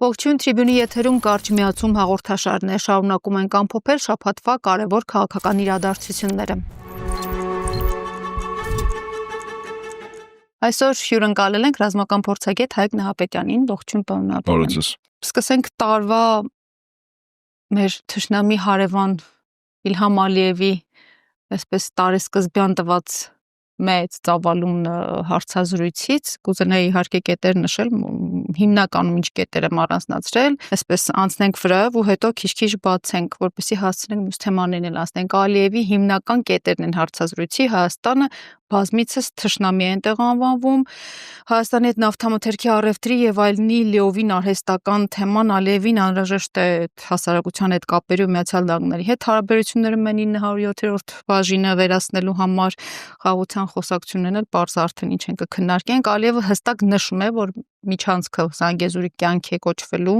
Ողջույն Tribune-ի եթերում կարճ միացում հաղորդաշարն է, շարունակում ենք ամփոփել շաբաթվա կարևոր քաղաքական իրադարձությունները։ Այսօր հյուրընկալել ենք ռազմական փորձագետ Հայկ Նահապետյանին, ողջույն պարոն Նահապետյան։ Սկսենք տարվա մեր թշնամի հարևան Իլհամ Ալիևի այսպես տարեսկզբյան տված մեծ ծավալուն հարցազրույցից, կուզենայի իհարկե կետեր նշել, հիմնականում ինչ կետեր եմ առանձնացրել, այսպես անցնենք վրայով ու հետո քիչ-քիչ բացենք, որպեսզի հասցնենք մյուս թեմաներին էլ ասենք։ Ալիևի հիմնական կետերն են հարցազրույցի, Հայաստանը բազմիցս թշնամի է այնտեղ անվանվում, Հայաստանի հետ նավթամթերքի առևտրի եւ այլնի լիովին արհեստական թեման Ալիևին անհրաժեշտ է հասարակության հետ կապերի ու Միացյալ Նահանգների հետ հարաբերությունները մեն 907-րդ բաժինը վերացնելու համար խաղաղության խոսակցություններն էլ պարզ արդեն ինչ են կքննարկենք։ Ալիևը հստակ նշում է, որ միջանցքը Զանգեզուրի կյանք է կոչվելու,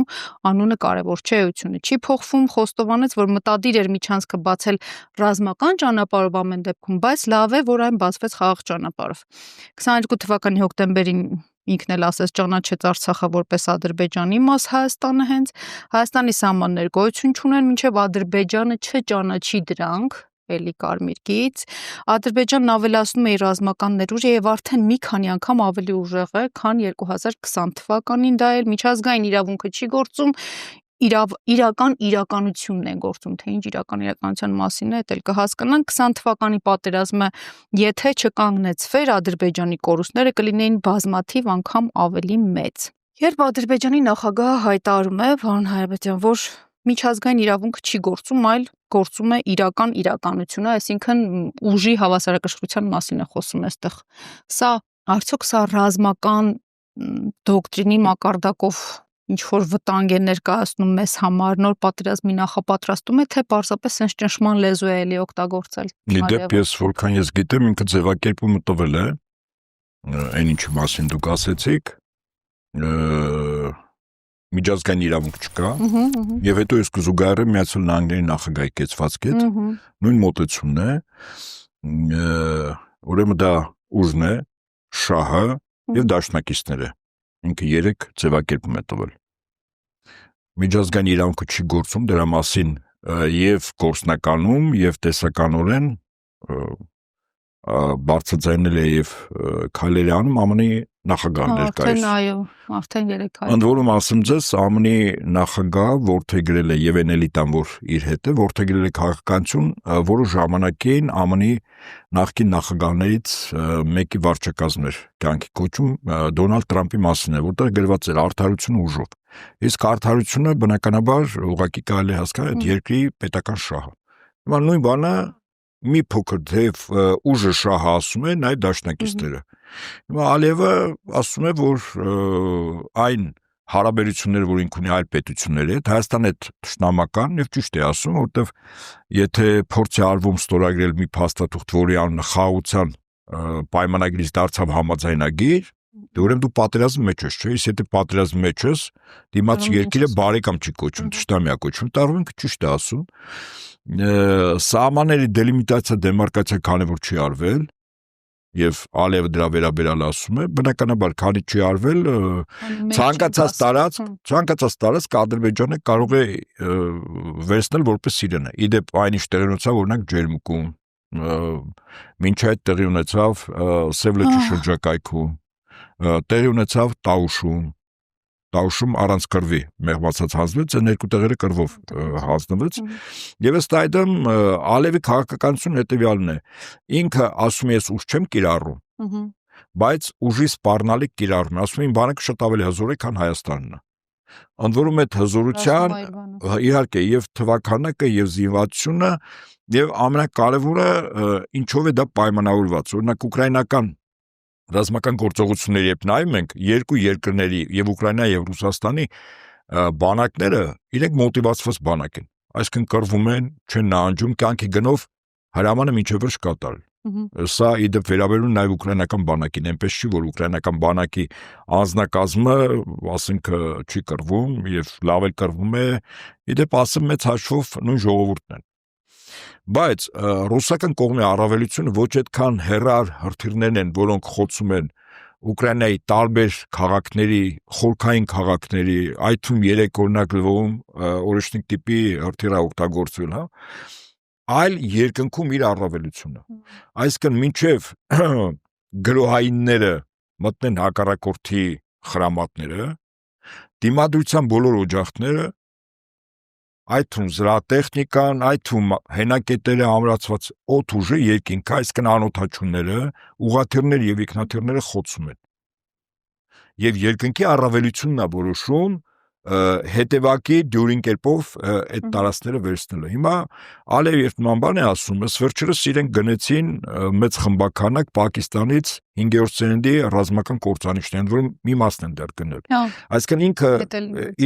անունը կարևոր չէ, էությունը չի փոխվում, խոստովանեց, որ մտադիր էր միջանցքը բացել ռազմական ճանապարհով ամեն դեպքում, բայց լավ է, որ այն բացվեց խաղաղ ճանապարհով։ 22 թվականի հոկտեմբերին ինքն էլ ասեց ճանաչեց Արցախը որպես Ադրբեջանի մաս Հայաստանը հենց Հայաստանի սահմաններ գոյություն չունեն, մինչև Ադրբեջանը չճանաչի դրանք էլի կարմիր գիծ, Ադրբեջանն ավելացնում է իր ռազմական ներուժը եւ արդեն մի քանի անգամ ավելի ուժեղ է, քան 2020 թվականին, դա էլ միջազգային իրավունքը չի գործում, իրական իրականությունն են գործում, թե ինչ իրական իրականության մասին է, դա էլ կհասկանանք 20 թվականի պատերազմը, եթե չկանգնեցվեր Ադրբեջանի կորուստները կլինեին բազմաթիվ անգամ ավելի մեծ։ Երբ Ադրբեջանի նախագահը հայտարարում է, պարոն Հայրապետյան, որ միջազգային իրավունքը չի գործում, այլ գործում է իրական իրականությունը, այսինքն ուժի հավասարակշռության մասին է խոսում այստեղ։ Սա արդյոք սա ռազմական դոկտրինի մակարդակով ինչ որ վտանգ է ներկայացնում մեզ համար, նոր պատերազմի նախապատրաստում է, թե պարզապես sense ճնշման լեզու է էլի օգտագործել։ Իդեպ ես որքան ես գիտեմ, ինքը ձևակերպումը տվել է, այն ինչի մասին դուք ասեցիք, միջազգային իրավունք չկա, եւ հետո ես կզուգահեռեմ Միացյալ Նահանգների նախագահի կեցվածքի հետ, նույն մոտեցումն է, ուրեմն դա ուժն է, շահը եւ դաշնակիցները, ինքը 3 ձևակերպում է տվել։ Միջազգային իրավունքը չի գործում, դրա մասին եւ գործնականում եւ տեսականորեն բարձրաձայնել է եւ քայլերի անում ԱՄՆ-ի նախագահը ներկայիս։ Արդեն 3 քայլ։ Ընդ որում ասեմ ձեզ, ԱՄՆ-ի նախագահը որդեգրել է եւ այն էլի տան, որ իր հետ է որդեգրել է քաղաքականություն, որը ժամանակին ԱՄՆ-ի նախկին նախագահներից մեկի վարչակազմներ կյանքի կոչում Դոնալդ Տրամփի մասին է, որտեղ գրված էր արդարությունը ուժով։ Իսկ արդարությունը բնականաբար ուղղակի կարելի է հասկանալ այդ երկրի պետական շահը։ Հիմա նույն բանը մի փոքր թեև ուժը շահը ասում է, նայ դաշնակիցները։ Հիմա Ալիևը ասում է, որ այն հարաբերությունները, որ ինք ունի այլ պետությունների հետ, Հայաստանի հետ ճշտամական եւ ճիշտ է ասում, որովհետեւ եթե փորձ է արվում ստորագրել մի փաստաթուղթ, որի անունը խաղաղության պայմանագրից դարձավ համաձայնագիր, ուրեմն դու պատերազմի մեջ ես, չէ՞, իսկ եթե պատերազմի մեջ ես, դիմաց երկիրը բարեկամ չի կոչվում, ճշտամիա կոչվում, տարվենք ճիշտ է ասում։ Սահմանների դելիմիտացիա, դեմարկացիա քանի որ չի արվել, եւ Ալիևը դրա վերաբերյալ ասում է, բնականաբար քանի չի արվել, ցանկացած տարածք Ադրբեջանը կարող է վերցնել որպես իրենը։ Իդեպ այնիշ տեղի ունեցավ օրինակ Ջերմուկում, մինչ այդ տեղի ունեցավ Սև լճի շրջակայքում, տեղի ունեցավ Տաուշում առանց կռվի մեղմացած հանձնվեց, այն երկու տեղերը կռվով հանձնվեց, եւ ըստ այդմ Ալիևի քաղաքականությունը հետեւյալն է, ինքը ասում է ես ուժ չեմ կիրառում, բայց ուժի սպառնալիք կիրառում է, ասում է իմ բանակը շատ ավելի հզոր է, քան Հայաստանն է։ Ընդ որում այդ հզորության իհարկե եւ թվականակը եւ զինվածությունը եւ ամենակարևորը ինչով է դա պայմանավորված, օրինակ ուկրաինական ռազմական գործողությունների երբ նայում ենք երկու երկրների եւ Ուկրաինայի եւ Ռուսաստանի բանակները իրենք մոտիվացված բանակ են, այսինքն կռվում են, չեն նահանջում, կյանքի գնով հրամանը մինչև վերջ կատարել։ Սա իդեպ վերաբերում նաեւ ուկրաինական բանակին, այնպես չի որ ուկրաինական բանակի անձնակազմը, ասենք, չի կռվում եւ լավ էլ կռվում է, իդեպ ասեմ մեծ հաշվով նույն ժողովուրդն են։ Բայց ռուսական կողմի առավելությունը ոչ այդքան հերար հրթիռներն են, որոնք խոցում են Ուկրաինայի տարբեր քաղաքների, խորքային քաղաքների, այդ թվում 3 օրինակ Լվովում օրինակ տիպի հրթիռ օգտագործվել, հա, այլ երկնքում իր առավելությունը։ Այսինքն մինչև գրոհայինները մտնեն հակառակորդի խրամատները, դիմադրության բոլոր օջախները, այդ թվում զրահատեխնիկան, այդ թվում հենակետերը ամրացված օդ ուժը երկինքը, այսինքն անօդաչուները, ուղղաթիռները եւ ինքնաթիռները խոցում են։ Եվ երկնքի առավելությունն է որոշում հետևակի դյուրին կերպով այդ տարածքները վերցնելը։ Հիմա Ալիև երբ նման բան է ասում, վերջերս իրենք գնեցին մեծ խմբականակ Պակիստանից 5-րդ սերնդի ռազմական կործանիչներ, որում մի մասն են դեռ գնել։ Այսինքն ինքը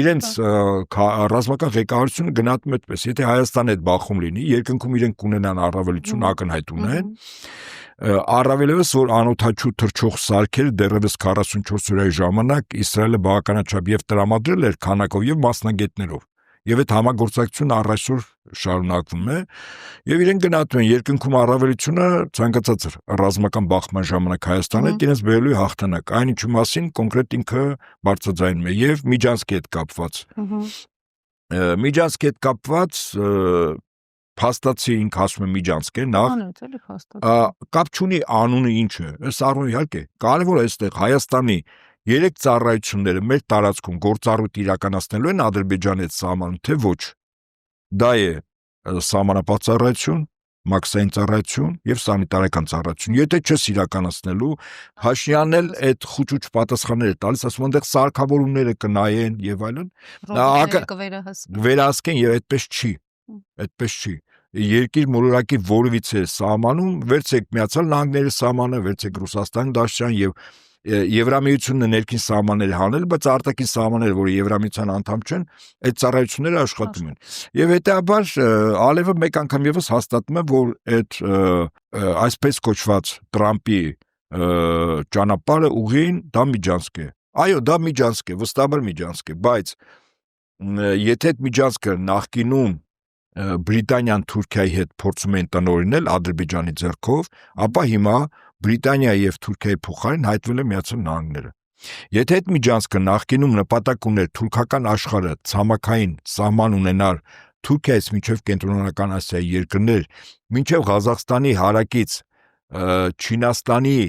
իրենց ռազմական ղեկավարությունը գնահատում այդպես, եթե Հայաստանը այդ բախում լինի, երկնքում իրենք կունենան առավելություն ակնհայտ ունեն, առավելևս որ անօդաչու թռչող սարքերը դեռևս 44 օրյա ժամանակ Իսրայելը բավականաչափ եւ տրամադրել էր քանակով եւ մասնագետներով, եւ այդ համագործակցությունը առ այսօր շարունակվում է, եւ իրենք գնահատում են երկնքում առավելությունը ցանկացած ռազմական բախման ժամանակ Հայաստանը իրենց բերելու հաղթանակ, այնինչու մասին կոնկրետ ինքը բարձրաձայնում է եւ Միջանցքի հետ կապված։ Միջանցքի հետ կապված փաստացի ինքը ասում է Միջանցք է նախ կապ չունի անունը ինչ է, այս առումով իհարկե կարևոր է այստեղ Հայաստանի 3 ծառայությունները մեր տարածքում գործառույթ իրականացնելու են Ադրբեջանի հետ սահմանում, թե ոչ։ Դա է սահմանապահ ծառայություն, մաքսային ծառայություն եւ սանիտարական ծառայություն։ Եթե չես իրականացնելու, Փաշինյանն էլ այդ խուճուճ պատասխանները տալիս, ասում այնտեղ սարքավորումները կնայեն եւ այլն, վերահսկեն եւ այդպես չի։ Այդպես չի։ Երկիր մոլորակի որևիցե սահմանում, վերցեք Միացյալ Նահանգների սահմանը, վերցեք Ռուսաստանի Դաշնության եւ Եվրամիությունն ներքին սահմաններ հանել, բայց արտաքին սահմանները, որը Եվրամիության անդամ չեն, այդ ծառայությունները աշխատում են։ Եվ հետաբար Ալիևը մեկ անգամ եւս հաստատում է, որ այդ այսպես կոչված Տրամպի ճանապարհը ուղին դա Միջանցք է։ Այո, դա Միջանցք է, վստահաբար Միջանցք է, բայց եթե այդ Միջանցքը նախկինում Բրիտանիան Թուրքիայի հետ փորձում են տնօրինել Ադրբեջանի ձեռքով, ապա հիմա Բրիտանիայի եւ Թուրքիայի փոխարեն հայտնվել է Միացյալ Նահանգները։ Եթե այդ Միջանցքը նախկինում նպատակ ուներ թուրքական աշխարհը ցամաքային սահման ունենալ Թուրքիայից մինչև Կենտրոնական Ասիայի երկրներ, մինչև Ղազախստանի հարակից Չինաստանի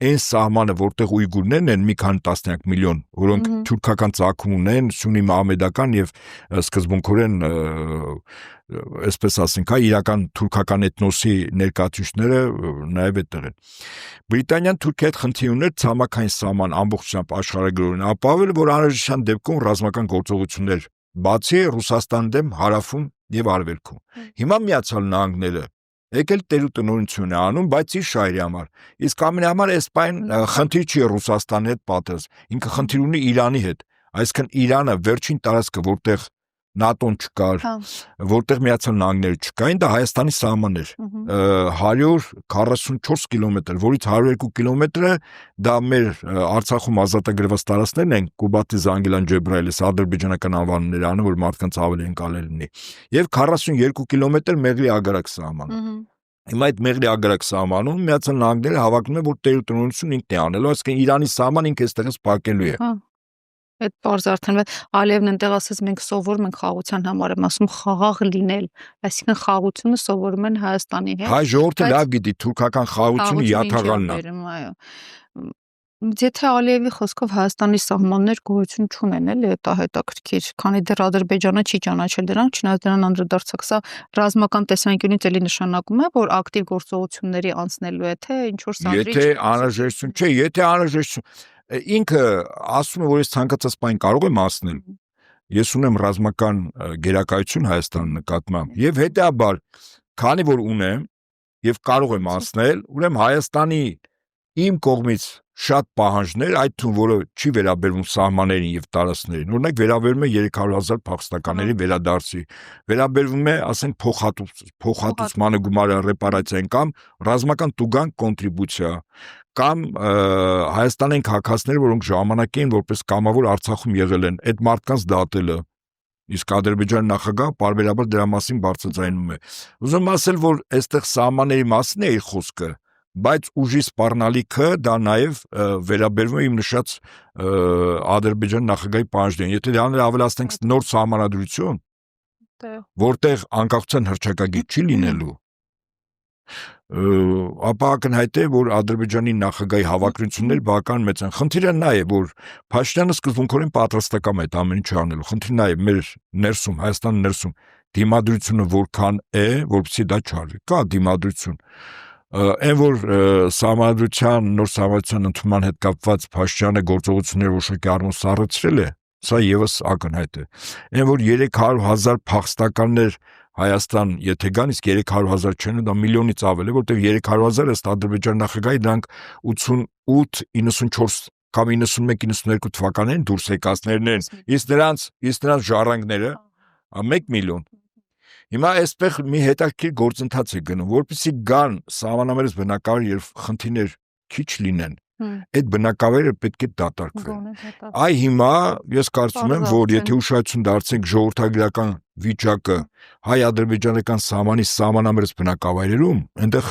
այն սահմանը, որտեղ ուйգուրներն են մի քանի տասնյակ միլիոն, որոնք թուրքական ծագում ունեն, սունի մահմեդական եւ սկզբունքորեն այսպես ասենք, իրական թուրքական էթնոսի ներկայացուցիչները նաեւ այդտեղ են։ Բրիտանիան Թուրքիայի հետ խնդիր ուներ ցամաքային սահման ամբողջությամբ աշխարհագրորեն ապավել, որ անհրաժեշտության դեպքում ռազմական գործողություններ բացի Ռուսաստանի դեմ հարավում եւ արևելքում։ Հիմա Միացյալ Նահանգները եկել տերուտնօրինություն է անում, բայց իր շահերի համար։ Իսկ ամենահամար էսպայն խնդիր չի Ռուսաստանի հետ պատերազմ, ինքը խնդիր ունի Իրանի հետ։ Այսինքն Իրանը վերջին տարածքը, որտեղ ՆԱՏՕ-ն չկար, որտեղ Միացյալ Նահանգները չկային, դա Հայաստանի սահմանն էր։ 144 կիլոմետր, որից 102 կիլոմետրը դա մեր Արցախում ազատագրված տարածքներն են, Կուբատի Զանգիլան Ջեբրայելս ադրբեջանական անվանումներ անում, որ մարդկանց ավելի ընկալել լինի։ Եվ 42 կիլոմետր Մեղրի ագարակ սահման։ Հիմա այդ Մեղրի ագարակ սահմանում Միացյալ Նահանգները հավակնում է, որ տերուտնօրինություն ինքն է անելու, այսինքն Իրանի սահման ինքը այստեղից փակելու է։ Այդ բարձ արդեն Ալիևն այնտեղ ասաց մենք սովորում ենք խաղաղության համար, եմ ասում խաղաղ լինել, այսինքն խաղաղությունը սովորում են Հայաստանի հետ։ Հայ ժողովուրդը լավ գիտի թուրքական խաղաղությունը յաթաղանն է։ Եթե Ալիևի խոսքով Հայաստանի սահմաններ գոյություն չունեն, էլի դա հետաքրքիր, քանի դեռ Ադրբեջանը չի ճանաչել դրանք, չնայած դրան անդրադարձակ, սա ռազմական տեսանկյունից էլի նշանակում է, որ ակտիվ գործողությունների անցնելու է, թե ինչ որ սադրիչ։ Եթե անհրաժեշտություն չէ, եթե անհրաժեշտություն ինքը ասում է, որ ես ցանկացած բան կարող եմ ասնել։ Ես ունեմ ռազմական գերակայություն Հայաստանի նկատմամբ եւ հետեաբար, քանի որ ունեմ եւ կարող եմ ասնել, ուրեմն Հայաստանի իմ կողմից շատ պահանջներ, այդ թվում որը չի վերաբերվում սահմաններին եւ տարածքներին, օրինակ վերաբերում է 300,000 փախստականների վերադարձի, վերաբերվում է, ասենք, փոխհատուցմանը գումարը ռեպարացիային կամ ռազմական տուգանք կոնտրիբուցիա կամ Հայաստանային քաղաքացիներ, որոնք ժամանակին որպես կամավոր Արցախում եղել են, այդ մարդկանց դատելը, իսկ Ադրբեջանի նախագահը պարբերաբար դրա մասին բարձրաձայնում է։ Ուզում ասել, որ այստեղ սահմանների մասին է իր խոսքը, բայց ուժի սպառնալիքը դա նաև վերաբերվում է իմ նշած Ադրբեջան նախագահի պահանջներին։ Եթե դրանով ավելացնենք նոր սահմանադրություն, որտեղ անկախության հռչակագիր չի լինելու, ապա ակնհայտ է, որ Ադրբեջանի նախագահի հավակնությունները բավական մեծ են։ Խնդիրը նա է, որ Փաշինյանը սկզբունքորեն պատրաստակամ է այդ ամեն ինչը անելու։ Խնդիրն նա է, մեր ներսում, Հայաստանի ներսում դիմադրությունը որքան է, որպեսզի դա չարվի։ Կա դիմադրություն։ Այն որ սահմանադրության, նոր սահմանադրության ընդունման հետ կապված Փաշինյանը գործողությունները որոշակի առումով սառեցրել է, սա եւս ակնհայտ է։ Այն որ 300,000 փախստականներ Հայաստան, եթե գան, իսկ 300,000 չեն, դա միլիոնից ավել է, որտեղ 300,000 ըստ Ադրբեջան նախագահի դրանք 88, 94 կամ 91-92 թվականներին դուրս եկածներն են, իսկ նրանց ժառանգները 1 միլիոն։ Հիմա այսպես մի հետաքրքիր գործընթաց է գնում, որպեսզի գան սահմանամերձ բնակավայր եւ խնդիրներ քիչ լինեն, այդ բնակավայրը պետք է դատարկվեն։ Այ հիմա ես կարծում եմ, որ եթե ուշադրություն դարձնենք ժողովրդագրական վիճակը հայ-ադրբեջանական սահմանի սահմանամերձ բնակավայրերում, այնտեղ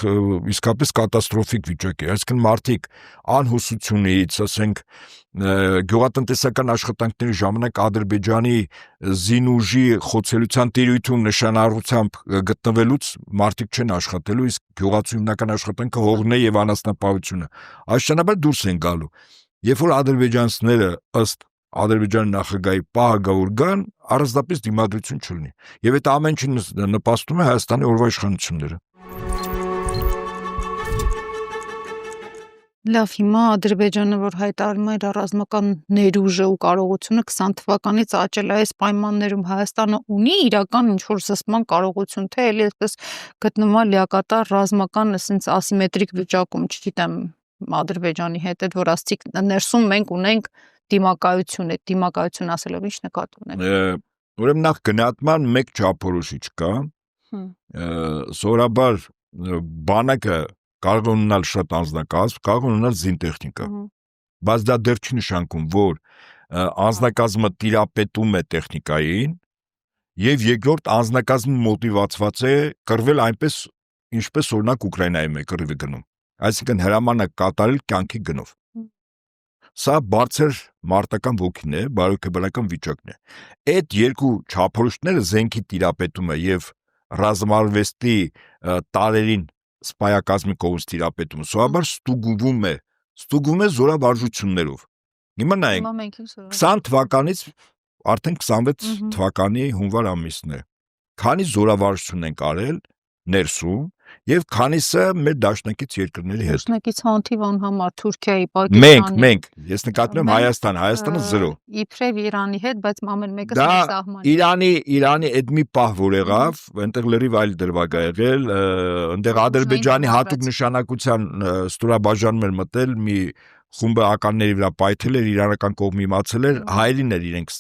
իսկապես կատաստրոֆիկ վիճակ է, այսինքն մարդիկ անհուսությունից, ասենք գյուղատնտեսական աշխատանքների ժամանակ Ադրբեջանի զինուժի խոցելիության տիրույթում նշանառությամբ գտնվելուց մարդիկ չեն աշխատելու, իսկ գյուղացու հիմնական աշխատանքը հողն է եւ անասնապահությունը։ Այսինքն դուրս են գալու։ Երբ որ ադրբեջանցիները ըստ Ադրբեջանի նախագահի պահագավոր գան, առանձնապես դիմադրություն չլինի։ Եվ այդ ամեն ինչը նպաստում է Հայաստանի օրվա իշխանությունները։ Լավ, հիմա Ադրբեջանը, որ հայտարարում է իր ռազմական ներուժը ու կարողությունը 20 թվականից աճել է, այս պայմաններում Հայաստանը ունի իրական ինչ-որ զսպման կարողություն, թե էլի այսպես գտնվում է լիակատար ռազմական, ասենց ասիմետրիկ վիճակում, չգիտեմ, Ադրբեջանի հետ, այդ որ ասցիք ներսում մենք ունենք դիմակայություն, այդ դիմակայություն ասելով ինչ նկատի ունեք։ Ուրեմն նախ գնահատման մեկ չափորոշիչ կա։ Սովորաբար բանակը կարող է ունենալ շատ անձնակազմ, կարող է ունենալ զինտեխնիկա, բայց դա դեռ չի նշանակում, որ անձնակազմը տիրապետում է տեխնիկային, եւ երկրորդ անձնակազմը մոտիվացված է կռվել այնպես, ինչպես օրինակ Ուկրաինայում է կռիվը գնում, այսինքն հրամանակ կատարել կյանքի գնով։ Սա բարձր մարտական ոգին է, բարոյական վիճակն է։ Այդ երկու չափորոշիչները զենքի տիրապետումը եւ ռազմարվեստի տարերին սպայակազմի կողմից տիրապետումը սովորաբար ստուգվում է զորավարժություններով։ Հիմա նայենք 20 թվականից արդեն 26 թվականի հունվար ամիսն է։ Քանի զորավարժություն ենք արել ներսում եւ քանիսը մեր դաշնակից երկրների հետ։ Դաշնակից հանդիվ անհամար Թուրքիայի, Պակիստանի։ Մենք, ես նկատում եմ Հայաստանը 0։ Իբրև Իրանի հետ, բայց ամեն մեկը սահմանի։ Իրանի այդ մի պահ որ եղավ, այնտեղ լրիվ այլ դրվագ ա եղել, այնտեղ Ադրբեջանի հատուկ նշանակության ստորաբաժանում էր մտել մի խումբը ականների վրա պայթել էր, իրանական կողմը իմացել էր, հայերին էր իրենք,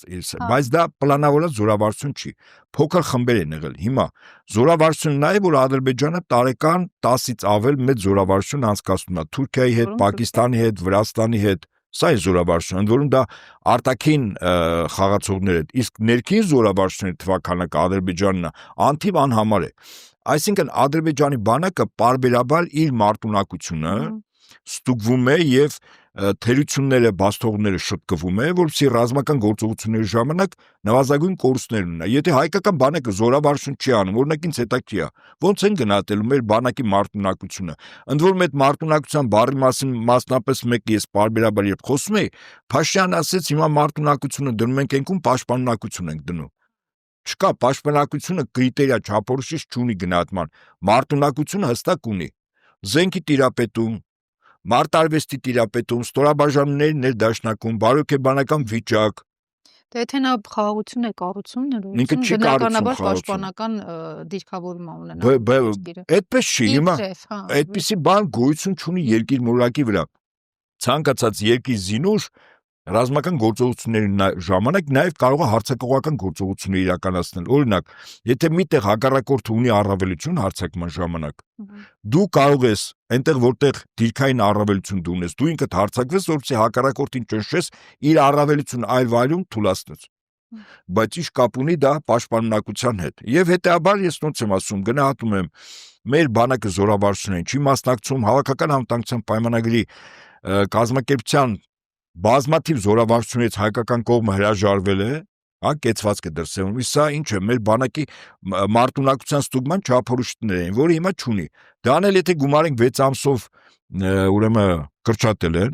բայց դա պլանավորված զորավարժություն չի, փոքր խմբեր են եղել։ Հիմա զորավարժությունը նա է, որ Ադրբեջանը տարեկան 10-ից ավել մեծ զորավարժություն անցկացնում է Թուրքիայի հետ, Պակիստանի հետ, Վրաստանի հետ, սա է զորավարժությունը, ընդ որում դա արտաքին խաղացողներ են, իսկ ներքին զորավարժությունների թվականակը Ադրբեջանն անթիվ անհամար է։ Այսինքն Ադրբեջանի բանակը պարբերաբար իր մարտունակությունը ստուգվում է եւ թերությունները, բաստողները շտկվում է, որպեսզի ռազմական գործողությունների ժամանակ նվազագույն կորուստներ ունենա։ Եթե հայկական բանակը զորավարժություն չի անում, օրինակ ինձ հետաքրքիր է, ոնց են գնահատելու մեր բանակի մարտունակությունը։ Ընդ որում այդ մարտունակության բառի մասին մասնապես մեկ ես պարբերաբար երբ խոսում եի, Փաշինյանը ասեց հիմա մարտունակությունը դնում ենք այնքում պաշտպանունակություն ենք դնում։ Չկա, պաշտպանունակությունը կրիտերիա չափորոշիչ չունի գնահատման։ Մարտունակությունը հստակ ունի։ Զենքի տիրապետում, մարտարվեստի տիրապետում, ստորաբաժանումների ներդաշնակում, բարոյական վիճակ։ Դե եթե նա խաղաղություն է կառուցում, բնականաբար պաշտպանական դիրքավորում ունենա։ Այդպես չի, հիմա այդպիսի բան գոյություն չունի երկիր մոլորակի վրա։ Ցանկացած երկիր զինուժ ռազմական գործողությունների ժամանակ նաև կարող է հարձակողական գործողություններ իրականացնել։ Օրինակ, եթե միտեղ հակառակորդը ունի առավելություն հարձակման ժամանակ, դու կարող ես այնտեղ որտեղ դիրքային առավելություն դու ունես, դու ինքդ հարձակվես, որպեսզի հակառակորդին ճնշես իր առավելությունը այլ վայրում թուլացնես։ Բայց ինչ կապ ունի դա պաշտպանունակության հետ։ Եվ հետեաբար ես ոնց եմ ասում, գնահատում եմ մեր բանակը զորավարժություններին չի մասնակցում, հավաքական անվտանգության պայմանագրի կազմակերպության բազմաթիվ զորավարժություններից հայկական կողմը հրաժարվել է, կեցվածքը դրսևորում, սա ինչ է, մեր բանակի մարտունակության ստուգման չափորոշիչներ են, որը հիմա չունի, դրան էլ եթե գումարենք 6 ամսով ուրեմն կրճատել են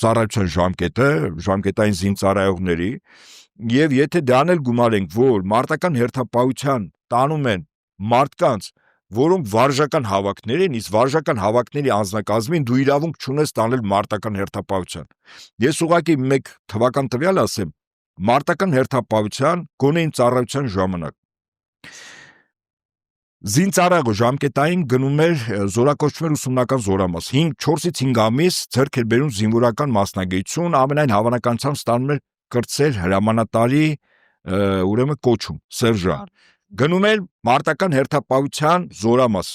ծառայության ժամկետը, ժամկետային զինծառայողների, եւ եթե դրան էլ գումարենք, որ մարտական հերթապահության տանում են մարդկանց, որոնք վարժական հավաքներ են, իսկ վարժական հավաքների անձնակազմին դու իրավունք չունես տանել մարտական հերթապահության։ Ես ուղղակի մեկ թվական տվյալ ասեմ, մարտական հերթապահության գոնե իմ ծառայության ժամանակ զինծառայողը ժամկետային գնում էր զորակոչվել ուսումնական զորամաս, 4-ից 5 ամիս ձեռք էր բերում զինվորական մասնագիտություն, ամենայն հավանականությամբ ստանում էր կրտսեր հրամանատարի ուրեմն կոչում, սերժան։ Գնում էր մարտական հերթապահության զորամաս,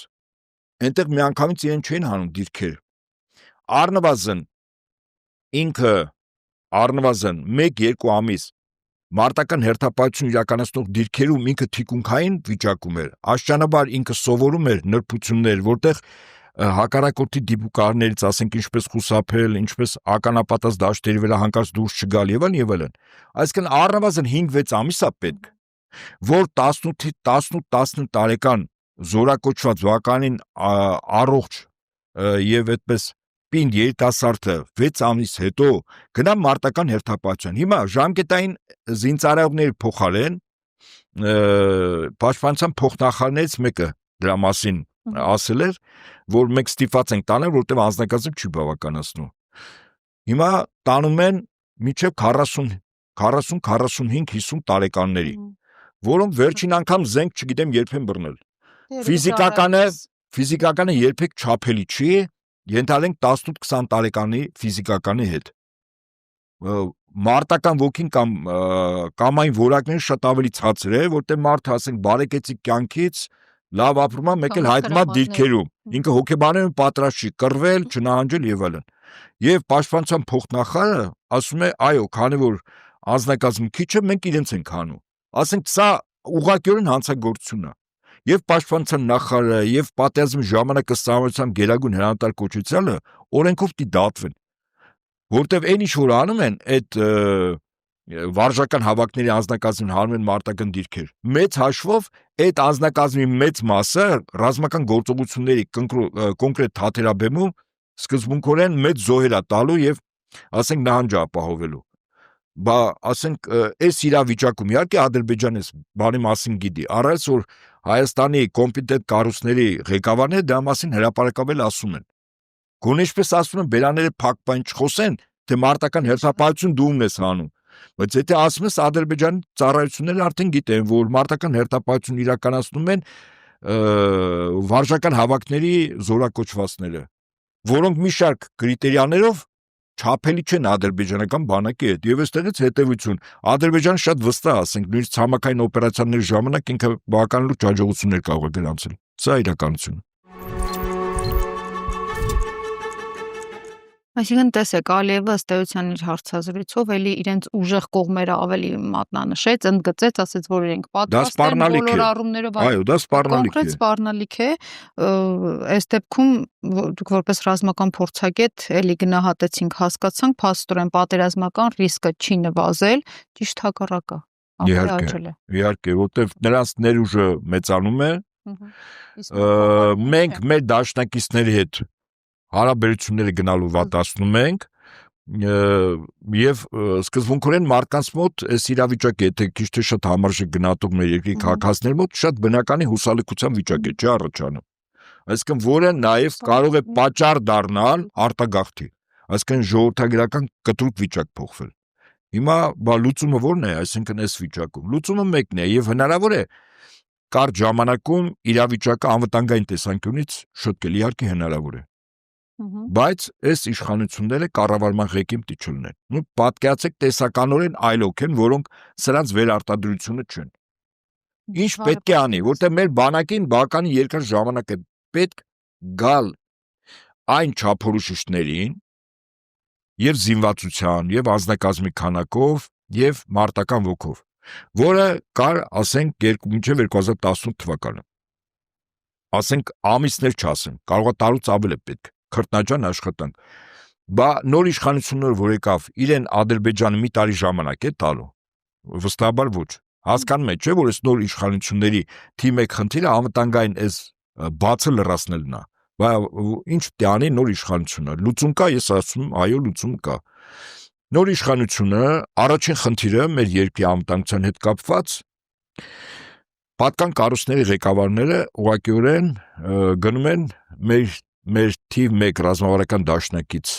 այնտեղ միանգամից իրեն չէին հանում դիրքեր, առնվազն 1-2 ամիս մարտական հերթապահություն իրականացնող դիրքերում ինքը թիկունքային վիճակում էր, աստիճանաբար ինքը սովորում էր նրբություններ, որտեղ հակառակորդի դիպուկարներից, ասենք ինչպես խուսափել, ինչպես ականապատած դաշտերի վրա հանկարծ դուրս չգալ եւ այլն, այսինքն առնվազն 5-6 ամիս է պետք, որ 18-19 տարեկան զորակոչված վականին առողջ եւ այդպես պինդ երիտասարդը 6 ամիս հետո գնա մարտական հերթապահության։ Հիմա ժամկետային զինծառայողների փոխարեն պաշտպանության փոխնախարարներից մեկը դրա մասին ասել էր, որ մենք ստիպված ենք տանել, որտեղ անձնակազմը չի բավականացնում։ Հիմա տանում են մինչև 40-45-50 տարեկանների, որոնք վերջին անգամ զենք չգիտեմ երբ են բռնել։ Ֆիզիկականը երբեք չափելի չի, ենթալենք 18-20 տարեկանի ֆիզիկականի հետ։ Մարտական ոգին կամ այն որակները շատ ավելի ցածր է, որտեղ մարդը ասենք բարեկեցիկ կյանքից լավ ապրում է, մեկ էլ հայտնվում է դիրքերում։ Ինքը հոգեբանորեն պատրաստ չի կռվել, չնահանջել եւ այլն։ Եվ պաշտպանության փոխնախարարը ասում է, այո, քանի որ անձնակազմը քիչ է, մենք իրենց ենք հանում։ Ասենք սա ուղղակիորեն հանցագործություն է։ Եվ պաշտպանության նախարարը եւ պատերազմի ժամանակ ըստամբության գերագույն հրամանատար կոչությանը օրենքով պիտի դատվեն, որտեվ այն ինչ որ անում են այդ վարժական հավաքների անձնակազմին հանում են մարտական դիրքեր, մեծ հաշվով այդ անձնակազմի մեծ մասը ռազմական գործողությունների կոնկրետ թատերաբեմում սկզբունքորեն մեծ զոհեր է տալու եւ ասենք նահանջ ապահովելու։ Ասենք այս իրավիճակում իհարկե Ադրբեջանը բանի մասին գիտի, առայց որ Հայաստանի կոմպետենտ կառույցների ղեկավարները դրա մասին հրապարակաբել ասում են։ Գոնե ինչպես ասում են, բերաները փակ բան չխոսեն, թե մարտական հերթապահություն դու ունես հանում։ Բայց եթե ասում ես Ադրբեջանի ծառայությունները արդեն գիտեն, որ մարտական հերթապահություն իրականացնում են վարժական հավաքների զորակոչվածները, որոնք մի շարք կրիտերիաներով չափելի չեն ադրբեջանական բանակի հետ։ Եվ այստեղից հետևություն, Ադրբեջանը շատ վստահ, ասենք, նույնիսկ ցամաքային օպերացիաների ժամանակ ինքը բավական լուրջ հաջողություններ կարող է գրանցել։ Սա իրականություն։ Այսինքն տեսեք, Ալիևը ըստ էության իր հարցազրույցով էլի իրենց ուժեղ կողմերը ավելի մատնանշեց, ընդգծեց, ասեց, որ իրենք պատրաստ են բոլոր առումներով, այո, դա սպառնալիք է։ Կոնկրետ սպառնալիք է, այս դեպքում դուք որպես ռազմական փորձագետ էլի գնահատեցինք, հասկացանք, փաստորեն պատերազմական ռիսկը չի նվազել, ճիշտ հակառակը, ավելի աճել է։ Իհարկե, որտեղ նրանց ներուժը մեծանում է, մենք մեր դաշնակիցների հետ հարաբերությունները գնալու վատացնում ենք եւ սկզբունքորեն մարդկանց մոտ այս իրավիճակը, եթե քիչ թե շատ համարժեք գնահատող մեր երկրի քաղաքացիների մոտ շատ բնական է հուսալիքության վիճակ է, չի առաջանում։ Այսինքն որը նաեւ կարող է պատճառ դառնալ արտագաղթի, այսինքն ժողովրդագրական կտրուկ վիճակ փոխվել։ Հիմա լուծումը ո՞րն է, այսինքն այս վիճակում։ Լուծումը մեկն է եւ հնարավոր է կարճ ժամանակում իրավիճակը անվտանգային տեսանկյունից շտկել, իհարկե հնարավոր է։ Բայց այս իշխանությունները կառավարման ղեկին պիտի չլինեն։ Ու պատկերացեք տեսականորեն այլոք են, որոնք սրանց վերարտադրությունը չեն։ Ինչ պետք է անի, որտեղ մեր բանակին բականի երկար ժամանակ է պետք գալ այն չափորոշիչներին եւ զինվածության, եւ անձնակազմի քանակով, եւ մարտական ոգով, որը կար, ասենք, մինչև 2018 թվականը։ ասենք ամիսներ չասեմ, կարող է տարուց ավել է պետք, քրտնաջան աշխատանք, բա նոր իշխանությունները, որ եկավ, իրեն Ադրբեջանը մի տարի ժամանակ է տալու, վստահաբար ոչ, հասկանում եք, չէ, որ այս նոր իշխանությունների թիմ եք խնդիրը անվտանգային այս բացը լրացնելն է, բա ինչ տանի նոր իշխանությունը, լուծում կա, ես ասում եմ, այո, լուծում կա, նոր իշխանությունը, առաջին խնդիրը մեր երկրի անվտանգության հետ կապված, պատկան կառույցների ղեկավարները ուղղակիորեն գնում են մեր թիվ 1 ռազմավարական դաշնակից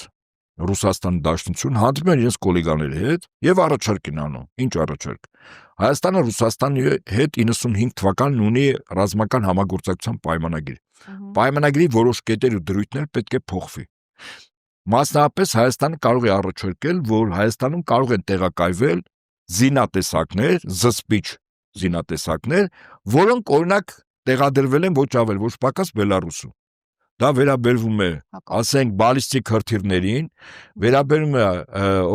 Ռուսաստանի դաշնություն հանդիպում են իրենց գոլեգաների հետ եւ առաջարկ են անում։ Ինչ առաջարկ։ Հայաստանը Ռուսաստանի հետ 95 թվականին ունի ռազմական համագործակցության պայմանագիր։ Պայմանագրի որոշ կետեր ու դրույթներ պետք է փոխվի։ Մասնավորապես Հայաստանը կարող է առաջարկել, որ Հայաստանում կարող են տեղակայվել զինատեսակներ, զսպիչ զինատեսակներ, որոնք օրինակ տեղադրվել են ոչ ավել, ոչ պակաս Բելարուսում։ Դա վերաբերվում է, ասենք, բալիստիկ հրթիռներին, վերաբերում է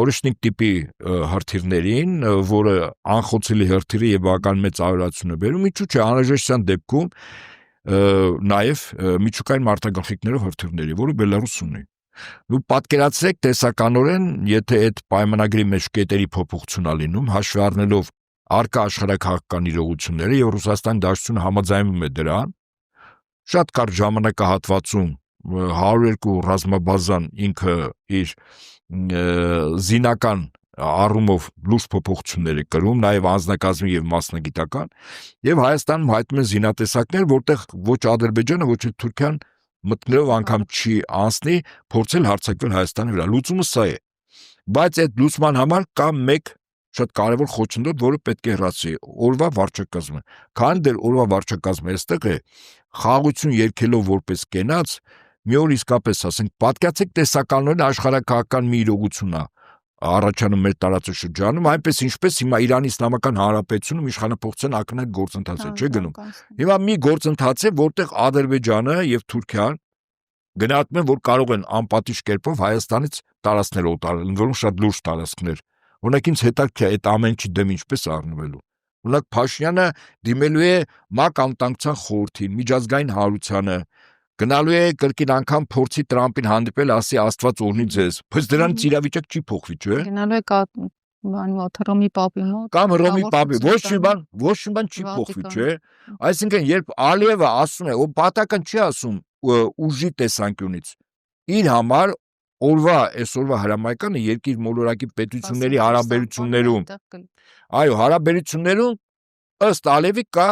օրիշնիկ տիպի հրթիռներին, որը անխոցելի հրթիռի եւ բավական մեծ ավերածություն է բերում, ինչու՞ չէ, անհրաժեշտության դեպքում նաեւ միջուկային մարտագաղթիկներով հրթիռների, որը Բելարուս ունի։ Ու պատկերացրեք տեսականորեն, եթե այդ պայմանագրի մեջ կետերի փոփոխություն ա լինում, հաշվի առնելով արկա աշխարհակաղակական իրողությունները եւ Ռուսաստանի Դաշնությունը համաձայնում է դրան, շատ կարճ ժամանակահատվածում 102 ռազմաբազան ինքը իր զինական առումով լուրջ փոփոխություններ է կրում, նաև անձնակազմի եւ մասնագիտական, եւ Հայաստանում հայտնում են զինատեսակներ, որտեղ ոչ Ադրբեջանը, ոչ Թուրքիան մտնելով անգամ չի անցնի փորձել հարձակվել Հայաստանի վրա։ Լուծումը սա է։ Բայց այդ լուծման համար կա մեկ շատ կարևոր խոչընդոտ, որը պետք է հրացի, օրվա վարչակազմը։ Քան դեռ օրվա վարչակազմը այստեղ է, խաղաղություն երկելով որպես կենաց, մի օր իսկապես ասենք, պատկացեք տեսականորեն աշխարհակաղակական մի իրողություն է առաջանում մեր տարածաշրջանում, այնպես ինչպես հիմա Իրանի Իսլամական Հանրապետությունում իշխանապողության ակնհայտ գործընթաց է, չէ՞ գնում։ Հիմա մի գործընթաց է, որտեղ Ադրբեջանը եւ Թուրքիան գնահատում են, որ կարող են անպատիժ կերպով Հայաստանից տարածքներ օտարել, որոնք շատ լուրջ տարածքներ։ Օրինակ ինձ հետաքրքիր է այդ ամենի դեմ ինչպես առնվելու։ Օրինակ Փաշինյանը դիմելու է ՄԱԿ անվտանգության խորհրդին, միջազգային հանրությանը, գնալու է կրկին անգամ փորձի Տրամպին հանդիպել, ասի Աստված օրհնի ձեզ, բայց դրանից իրավիճակ չի փոխվի, չէ՞։ Գնալու է Ռոմի Պապի մոտ։ Կամ Ռոմի Պապի, ոչ մի բան չի փոխվի, չէ՞։ Այսինքն երբ Ալիևը ասում է, ո պատական չի ասում ուժի տեսանկյունից, իր համար օրվա այսօրվա հրամայականը երկիր մոլորակի պետությունների հարաբերություններում, այո, հարաբերություններում ըստ Ալիևի կա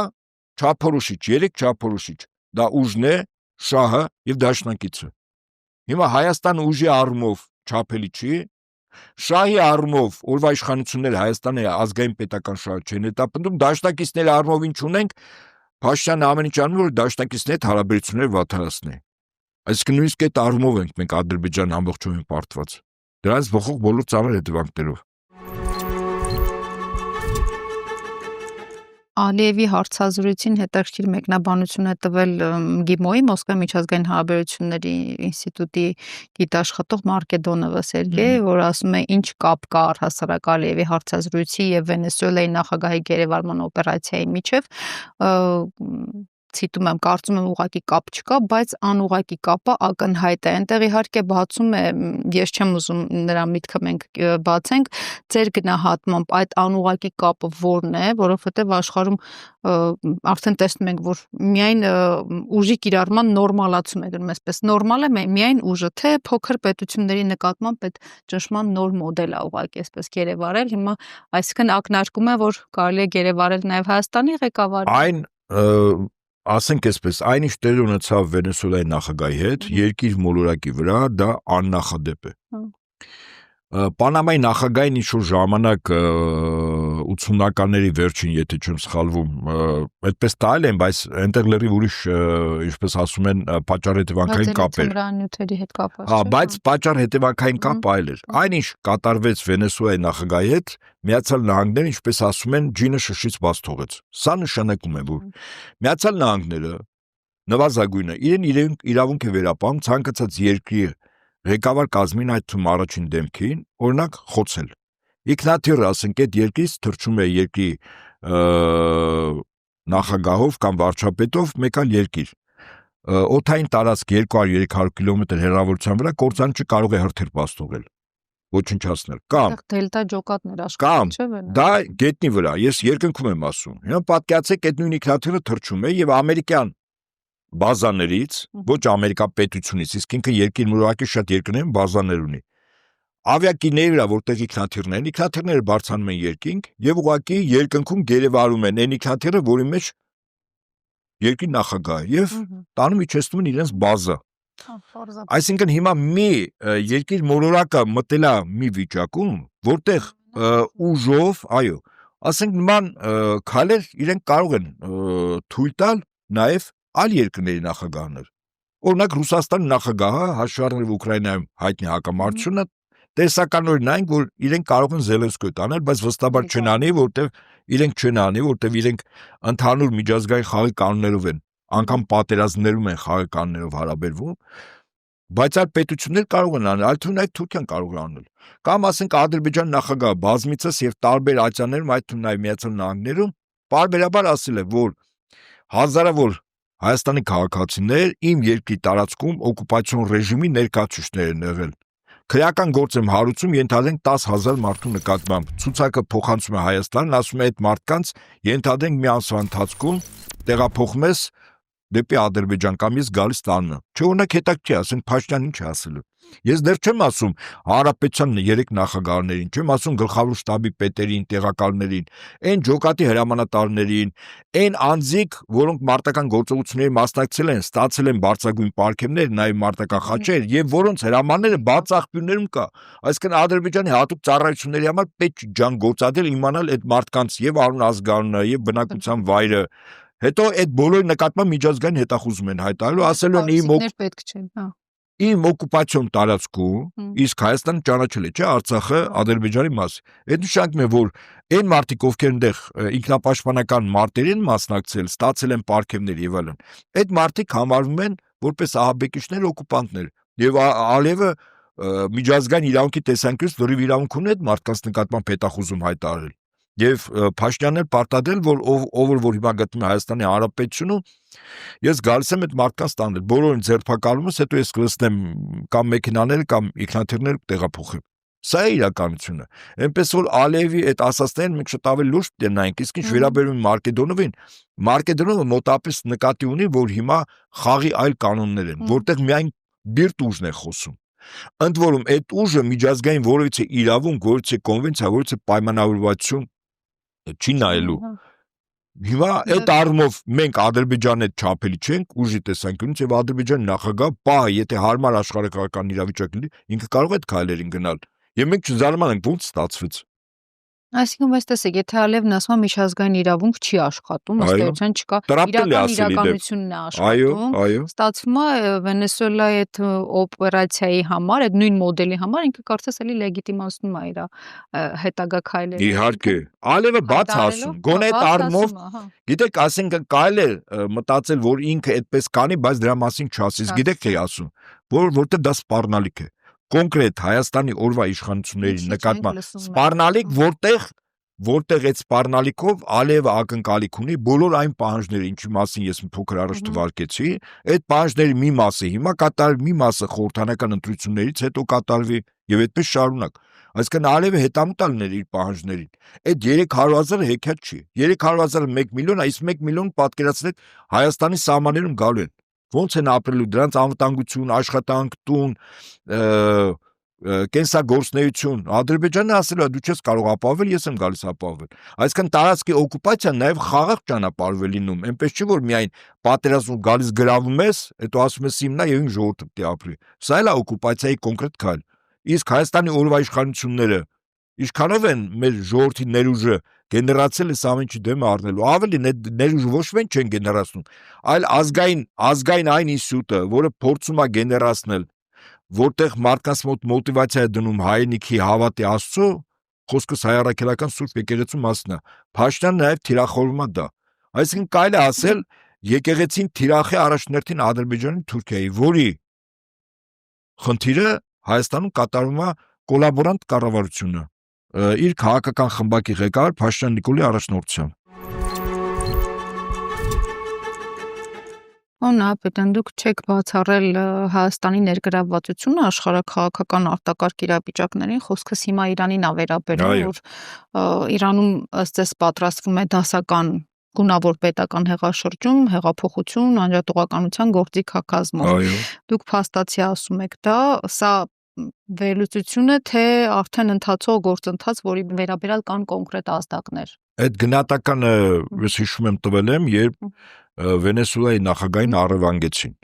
չափորոշիչ, 3 չափորոշիչ, դա ուժն է, շահը եւ դաշնակիցը։ Հիմա Հայաստանը ուժի առումով չափելի չի, շահի առումով օրվա իշխանությունները Հայաստանի ազգային պետական շահը չեն հետապնդում, դաշնակիցների առումով ինչ ունենք, Փաշինյանը ամեն ինչ անում, որ դաշնակիցների հետ հարաբերությունները վատթարացնի։ Այսինքն նույնիսկ այդ առումով ենք մենք Ադրբեջան ամբողջովին պարտված։ Դրանից բխող բոլոր ծանր հետևանքներով։ Ալիևի հարցազրույցին հետաքրքիր մեկնաբանություն է տվել ԳԻՄՕ-ի Մոսկվայի միջազգային հարաբերությունների ինստիտուտի գիտաշխատող Մարկեդոնովը Սերգեյը, որ ասում է, ինչ կապ կա առհասարակ Ալիևի հարցազրույցի եւ Վենեսուելայի նախագահի գերեվարման օպերացիայի միջև, ցիտում եմ, կարծում եմ ուղղակի կապ չկա, բայց անուղղակի կապը ակնհայտ է։ Այնտեղ իհարկե բացում է, ես չեմ ուզում նրա միտքը մենք բացենք, ձեր գնահատմամբ այդ անուղղակի կապը որն է, որովհետև աշխարհում արդեն տեսնում ենք, որ միայն ուժի կիրառման նորմալացում է, գնում այսպես նորմալ է միայն ուժը, թե փոքր պետությունների նկատմամբ այդ ճնշման նոր մոդել է ուղղակի այսպես գերեվարել։ Հիմա այսինքն ակնարկում է, որ կարելի է գերեվարել նաև Հայաստանի ղեկավարին։ Այն ասենք այսպես, այն ինչ տեղի ունեցավ Վենեսուելայի նախագահի հետ, երկիր մոլորակի վրա դա աննախադեպ է։ Պանամայի նախագահին ինչ-որ ժամանակ 80-ականների վերջին, եթե չեմ սխալվում, այդպես տալ են, բայց այնտեղ լրիվ ուրիշ, ինչպես ասում են, պատճառ-հետևանքային կապ էր։ Նյութերի հետ կապված։ Հա, բայց պատճառ-հետևանքային կապ այլ էր։ Այնինչ կատարվեց Վենեսուելայի նախագահի հետ, Միացյալ Նահանգները, ինչպես ասում են, ջինը շշից բաց թողեց։ Սա նշանակում է, որ Միացյալ Նահանգները նվազագույնը իրեն իրավունք է վերապահում ցանկացած երկրի ղեկավար կազմին, այդ թվում առաջին դեմքին, օրինակ խոցել։ Ինքնաթիռը, ասենք, այդ երկրից թռչում է երկրի նախագահով կամ վարչապետով մեկ այլ երկիր։ օդային տարածք 200-300 կիլոմետր հեռավորության վրա կործանիչը կարող է հրթիռ բաստողել, ոչնչացնել, կամ դելտա ջոկատներ աշխարհում, չէ՞, դա գետնի վրա, ես երկնքում եմ ասում, հիմա պատկերացեք այդ նույն ինքնաթիռը թռչում է եւ ամերիկյան բազաներից, ոչ ամերիկա պետությունից, իսկ ինքը երկիր մուրակի շատ երկրներ բազաներ ունի, ավիակիրների վրա, որտեղ ինքնաթիռները բարձրանում են երկինք եւ ուղղակի երկնքում գերեվարում են այն ինքնաթիռը, որի մեջ երկրի նախագահը եւ տանում իջեցնում են իրենց բազա։ Այսինքն հիմա մի երկիր մոլորակը մտելա մի վիճակում, որտեղ ուժով, այո, ասենք նման քայլեր իրենք կարող են թույլ տալ նաեւ այլ երկրների նախագահներ։ Օրինակ Ռուսաստանի նախագահը հաշվառնելով Ուկրաինայում հայտնի հակամարտությունը տեսականորեն այն, որ իրենք կարող են Զելենսկոյ տանել, բայց վստահաբար չեն անի, որտեղ իրենք ընդհանուր միջազգային խաղի կանոններով են, անգամ պատերազմներում են խաղի կանոններով հարաբերվում, բայց այլ պետություններ կարող են անել, այլ թվում այդ Թուրքիան կարող է անել։ Կամ ասենք Ադրբեջան նախագահը բազմիցս եւ տարբեր ատյաններում, այդ թվում նաեւ Միացյալ Նահանգներում, պարբերաբար ասել է, որ հազարավոր Հայաստանի քաղաքացիներ իմ երկրի տարածքում օկուպացիոն ռեժիմի ներկայացուցիչներ են եղել։ Քրեական գործ եմ հարուցում ենթադրենք 10,000 մարդու նկատմամբ։ Ցուցակը փոխանցում է Հայաստանն, ասում է այդ մարդկանց ենթադրենք մի ամսվա ընթացքում տեղափոխում ես դեպի Ադրբեջան կամ ես գալիս տանը։ Չէ՞ օրինակ հետաքրքիր, ասենք Փաշինյանն ինչ է ասել։ Ես դեռ չեմ ասում Հանրապետության 3 նախագահներին, չեմ ասում գլխավոր շտաբի պետերին, տեղակալներին, այն ջոկատի հրամանատարներին, այն անձիկ, որոնք մարտական գործողությունների մասնակցել են, ստացել են բարձրագույն պարգևներ, նաև մարտական խաչեր, եւ որոնց հրամանները բաց աղբյուրներում կա։ Այսինքն Ադրբեջանի հատուկ ծառայությունների համար պետք է ջան գործադել իմանալ այդ մարդկանց եւ անուն ազգանունը եւ բնակության վայրը։ Հետո այդ բոլորի նկատմամբ միջազգային հետախուզում են հայտարարելու, ասելու են պետք չէ, հա։ Իմ օկուպացիոն տարածքում իսկ Հայաստանը ճանաչել է, չէ՞, Արցախը Ադրբեջանի մաս։ Այդ նշանակում է, որ այն մարդիկ, ովքեր այնտեղ ինքնապաշտպանական մարտերին մասնակցել, ստացել են պարգևներ եւ այլն, այդ մարդիկ համարվում են որպես ահաբեկիչներ, օկուպանտներ։ Եվ Ալիևը միջազգային իրավունքի տեսանկյունից լրիվ իրավունք ունի այդ մարդկանց նկատմամբ հետախուզում հայտարարել։ Եվ Փաշինյանն էլ պարտադրել, որ ով որ հիմա գտնվում է Հայաստանի Հանրապետությունում, ես գալիս եմ այդ մարդկանց տանել, բոլորին ձերբակալումս, հետո ես կլցնեմ կամ մեքենաները կամ ինքնաթիռները տեղափոխեմ։ Սա է իրականությունը։ Այնպես որ Ալիևի այդ ասածներն մենք շատ ավելի լուրջ դենայինք, իսկ ինչ վերաբերում Մարկեդոնովին, Մարկեդոնովը մոտապես նկատի ունի, որ հիմա խաղի այլ կանոններ են, որտեղ միայն բիրտ ուժն է խոսում։ Ընդ որում այդ ուժը միջազգային որևիցե իրավունք, որևիցե կոնվենցիա, որևիցե պայմանավորվածություն չի նայելու։ Հիմա այդ առումով մենք Ադրբեջանի հետ չափելի չենք ուժի տեսանկյունից եւ Ադրբեջանի նախագահ պահ, եթե հարմար աշխարհակական իրավիճակ լինի, ինքը կարող է այդ քայլերին գնալ։ Եվ մենք չզարմանանք ոնց ստացվեց։ Այսինքն բայց տեսեք, եթե Ալիևն ասում է միջազգային իրավունք չի աշխատում, ըստ էության չկա, իրականությունն է աշխատում։ Ստացվում է Վենեսուելայի այդ օպերացիայի համար, այդ նույն մոդելի համար ինքը կարծես էլի լեգիտիմացնում է իր հետագա քայլերը։ Իհարկե, Ալիևը բաց ասում, գոնե այդ առումով, գիտեք, ասենք կարելի է մտածել, որ ինքը այդպես կանի, բայց դրա մասին չասի, գիտեք թե ասում, որտեղ դա սպառնալիք է։ Կոնկրետ Հայաստանի օրվա իշխանությունների նկատմամբ սպառնալիք, որտեղ այդ սպառնալիքով Ալիևը ակնկալիք ունի բոլոր այն պահանջները, ինչի մասին ես մի փոքր առաջ թվարկեցի, այդ պահանջների մի մասը հիմա կատարվի, մի մասը խորհրդանական ընտրություններից հետո կատարվի եւ այդպես շարունակ։ Այսինքն Ալիևը հետամուտ ալներ իր պահանջներին։ Այդ 300,000-ը հեքիաթ չի։ 300,000-ը 1 միլիոն, այս 1 միլիոն պատկերացրեք Հայաստանի սահմաններում գալու են։ Ոնց են ապրելու դրանց անվտանգություն, աշխատանք, տուն, կենսագործնեություն։ Ադրբեջանը ասել է դու չես կարող ապահովել, ես եմ գալիս ապահովել։ Այսինքն տարածքի օկուպացիան նաև խաղաղ ճանապարհով է լինում, այնպես չի որ միայն պատերազմում գալիս գրավում ես, հետո ասում ես իմնա եւ իմ ժողովուրդը պետք է ապրի։ Սա էլ է օկուպացիայի կոնկրետ քայլ։ Իսկ Հայաստանի օրվա իշխանությունները ինչքանով են մեր ժողովրդի ներուժը գեներացել է ամեն ինչի դեմ առնելու։ Ավելին այդ ներուժը ոչ միայն չեն գեներացնում, այլ ազգային այն ինստիտուտը, որը փորձում է գեներացնել, որտեղ մարդկանց մոտ մոտիվացիա է դնում հայրենիքի հավատի Աստծո, խոսքս հայ առաքելական Սուրբ եկեղեցու մասն է։ Փաշինյանը նաև թիրախորում է դա։ Այսինքն կարելի է ասել եկեղեցին թիրախ է առաջնորդին Ադրբեջանի Թուրքիայի, որի խնդիրը Հայաստանում կատարվում է կոլաբորանտ կառավարությունը իր քաղաքական խմբակի ղեկավար Փաշինյան Նիկոլի առաջնորդությամբ։ Նահապետյան, դուք չեք բացառել Հայաստանի ներգրավվածությունը աշխարհաքաղաքական արտակարգ իրավիճակներին, խոսքս հիմա Իրանին ա վերաբերում, որ Իրանում ըստ էս պատրաստվում է դասական գունավոր պետական հեղաշրջում, հեղափոխություն, անջատողականության գործիք հակազմով։ Դուք փաստացի ասում եք դա, սա վերլուծություն է, թե արդեն ընթացող գործընթաց, որի վերաբերյալ կան կոնկրետ ազդակներ։ Այդ գնահատականը ես հիշում եմ տվել եմ, երբ Վենեսուելայի նախագահին առևանգեցին։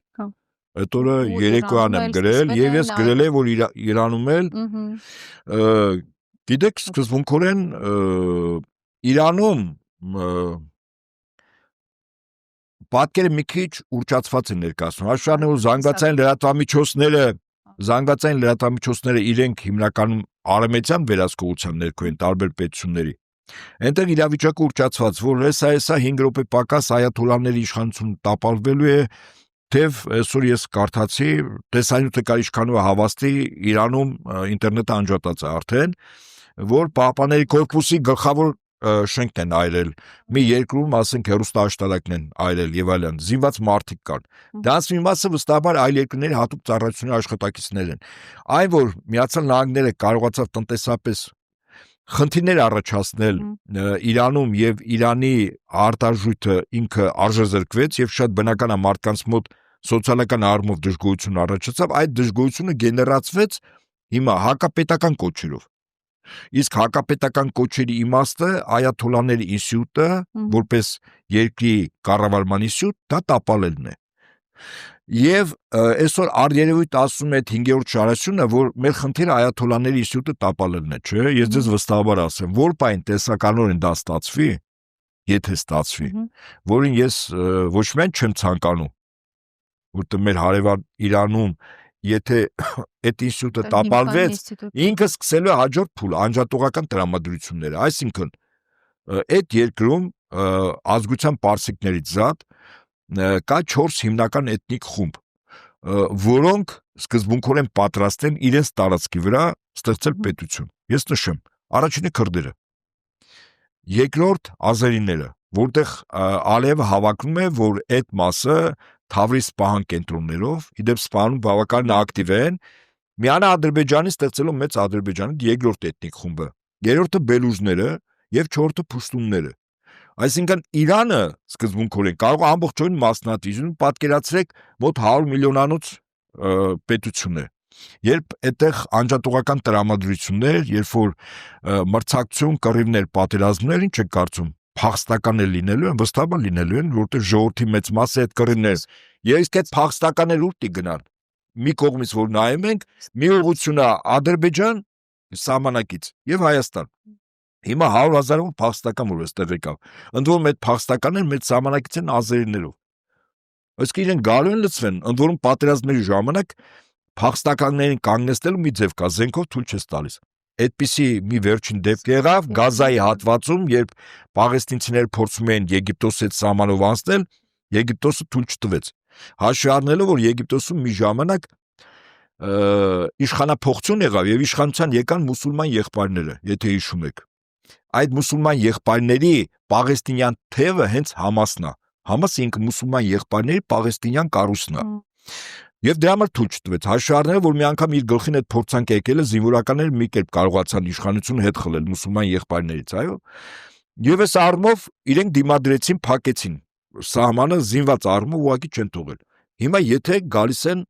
Այդ օրը երեկոյան եմ գրել, եւ ես գրել եմ, որ Իրանում էլ գիտեք, սկզբունքորեն Իրանում պատկերը մի քիչ ուռճացված են ներկայացնում։ Հաշվառն որ զանգվածային լրատվամիջոցները իրենք հիմնականում արևմտյան վերահսկողության ներքո են տարբեր պետությունների։ Այնտեղ իրավիճակը ուռճացված, որ հեսա 5 րոպե պակաս այաթոլլաների իշխանություն տապալվելու է, թեև այսօր ես կարդացի, տեսանյութը կար ինչքանով հավաստի Իրանում ինտերնետը անջատած է արդեն, որ Պահապանների կորպուսի գլխավոր շենքն են այրել, մի երկրում, ասենք, հեռուստաաշտարակն են այրել եւ այլն, զինված մարդիկ կան։ Դրանց մի մասը վստահաբար այլ երկրների հատուկ ծառայությունների աշխատակիցներ են։ Այն որ Միացյալ Նահանգները կարողացավ տնտեսապես խնդիրներ առաջացնել Իրանում եւ Իրանի արտարժույթը ինքը արժեզրկվեց եւ շատ բնական է մարդկանց մոտ սոցիալական առումով դժգոհություն առաջացավ, այդ դժգոհությունը գեներացվեց հիմա հակապետական կոչերով։ Իսկ հակապետական կոչերի իմաստը այաթոլլաների ինստիտուտը, որպես երկրի կառավարման ինստիտուտ, դա տապալելն է։ Եվ այսօր առերևույթ ասում է 5-րդ շարաշությունը, որ մեր խնդիրը այաթոլլաների ինստիտուտը տապալելն է, չէ՞։ Ես ձեզ վստահաբար ասեմ, որ պայն տեսականորեն դա ստացվի, եթե ստացվի, որին ես ոչ միայն չեմ ցանկանում, որտեղ մեր հարևան Իրանում եթե այդ ինստիտուտը տապալվեց, ինքը սկսելու է հաջորդ փուլը, անջատողական տրամադրությունները, այսինքն այդ երկրում ազգության պարսիկներից զատ կա 4 հիմնական էթնիկ խումբ, որոնք սկզբունքորեն պատրաստ են իրենց տարածքի վրա ստեղծել պետություն։ Ես նշեմ, առաջինը քրդերը, երկրորդ ազերիները, որտեղ Ալիևը հավակնում է, որ այդ մասը Թավրիզ Սպահան կենտրոններով, իդեպ Սպահանում բավականին ակտիվ են, միանա Ադրբեջանի ստեղծելով մեծ Ադրբեջանի երկրորդ էթնիկ խումբը, երրորդը բելուժները եւ չորրորդը փուշտունները։ Այսինքն Իրանը սկզբունքորեն կարող է ամբողջովին մասնատվի, պատկերացրեք մոտ 100 միլիոնանոց պետություն է։ Երբ այդտեղ անջատողական տրամադրություններ, երբ որ մրցակցություն, կռիվներ, պատերազմներ, ինչ եք կարծում, փախստականներ լինելու են, վստահաբար լինելու են, որտեղ ժողովրդի մեծ մասը այդ կռիվներ։ Իսկ այդ փախստականներ ուր տի գնան։ Մի կողմից որ նայում ենք, մի ուղղությունն է Ադրբեջան սահմանակից եւ Հայաստան։ Հիմա 100,000-ով փախստական որ այստեղ եկավ։ Ընդ որում այդ փախստականները մեծ սահմանակից են ազերիներով։ Իսկ իրեն գալու են լցվեն, ընդ որում պատերազմների ժամանակ փախստականներին կանգնեցնելու մի ձև կա, զենքով թույլ չես տալիս։ Այդպիսի մի վերջին դեպք եղավ Գազայի հատվածում, երբ պաղեստինցիները փորձում էին Եգիպտոսի հետ սահմանով անցնել, Եգիպտոսը թույլ չտվեց։ Հաշվի առնելով, որ Եգիպտոսում մի ժամանակ իշխանափոխություն եղավ եւ իշխանության եկան մուսուլման եղբայրները, եթե հիշում եք։ Այդ մուսուլման եղբայրների պաղեստինյան թևը հենց Համասն է։ Համասը ինքը մուսուլման եղբայրների պաղեստինյան կառույցն է։ Եվ դրա համար թույլ չտվեց, հաշվի առնելով, որ մի անգամ իր գլխին այդ փորձանք եկել է, զինվորականները մի կերպ կարողացան իշխանությունը հետ խլել մուսուլման եղբայրներից, այո։ Եվ այս առումով իրենք դիմադրեցին, փակեցին սահմանը, զինված առումով ուղղակի չեն թողել։ Հիմա եթե գալիս են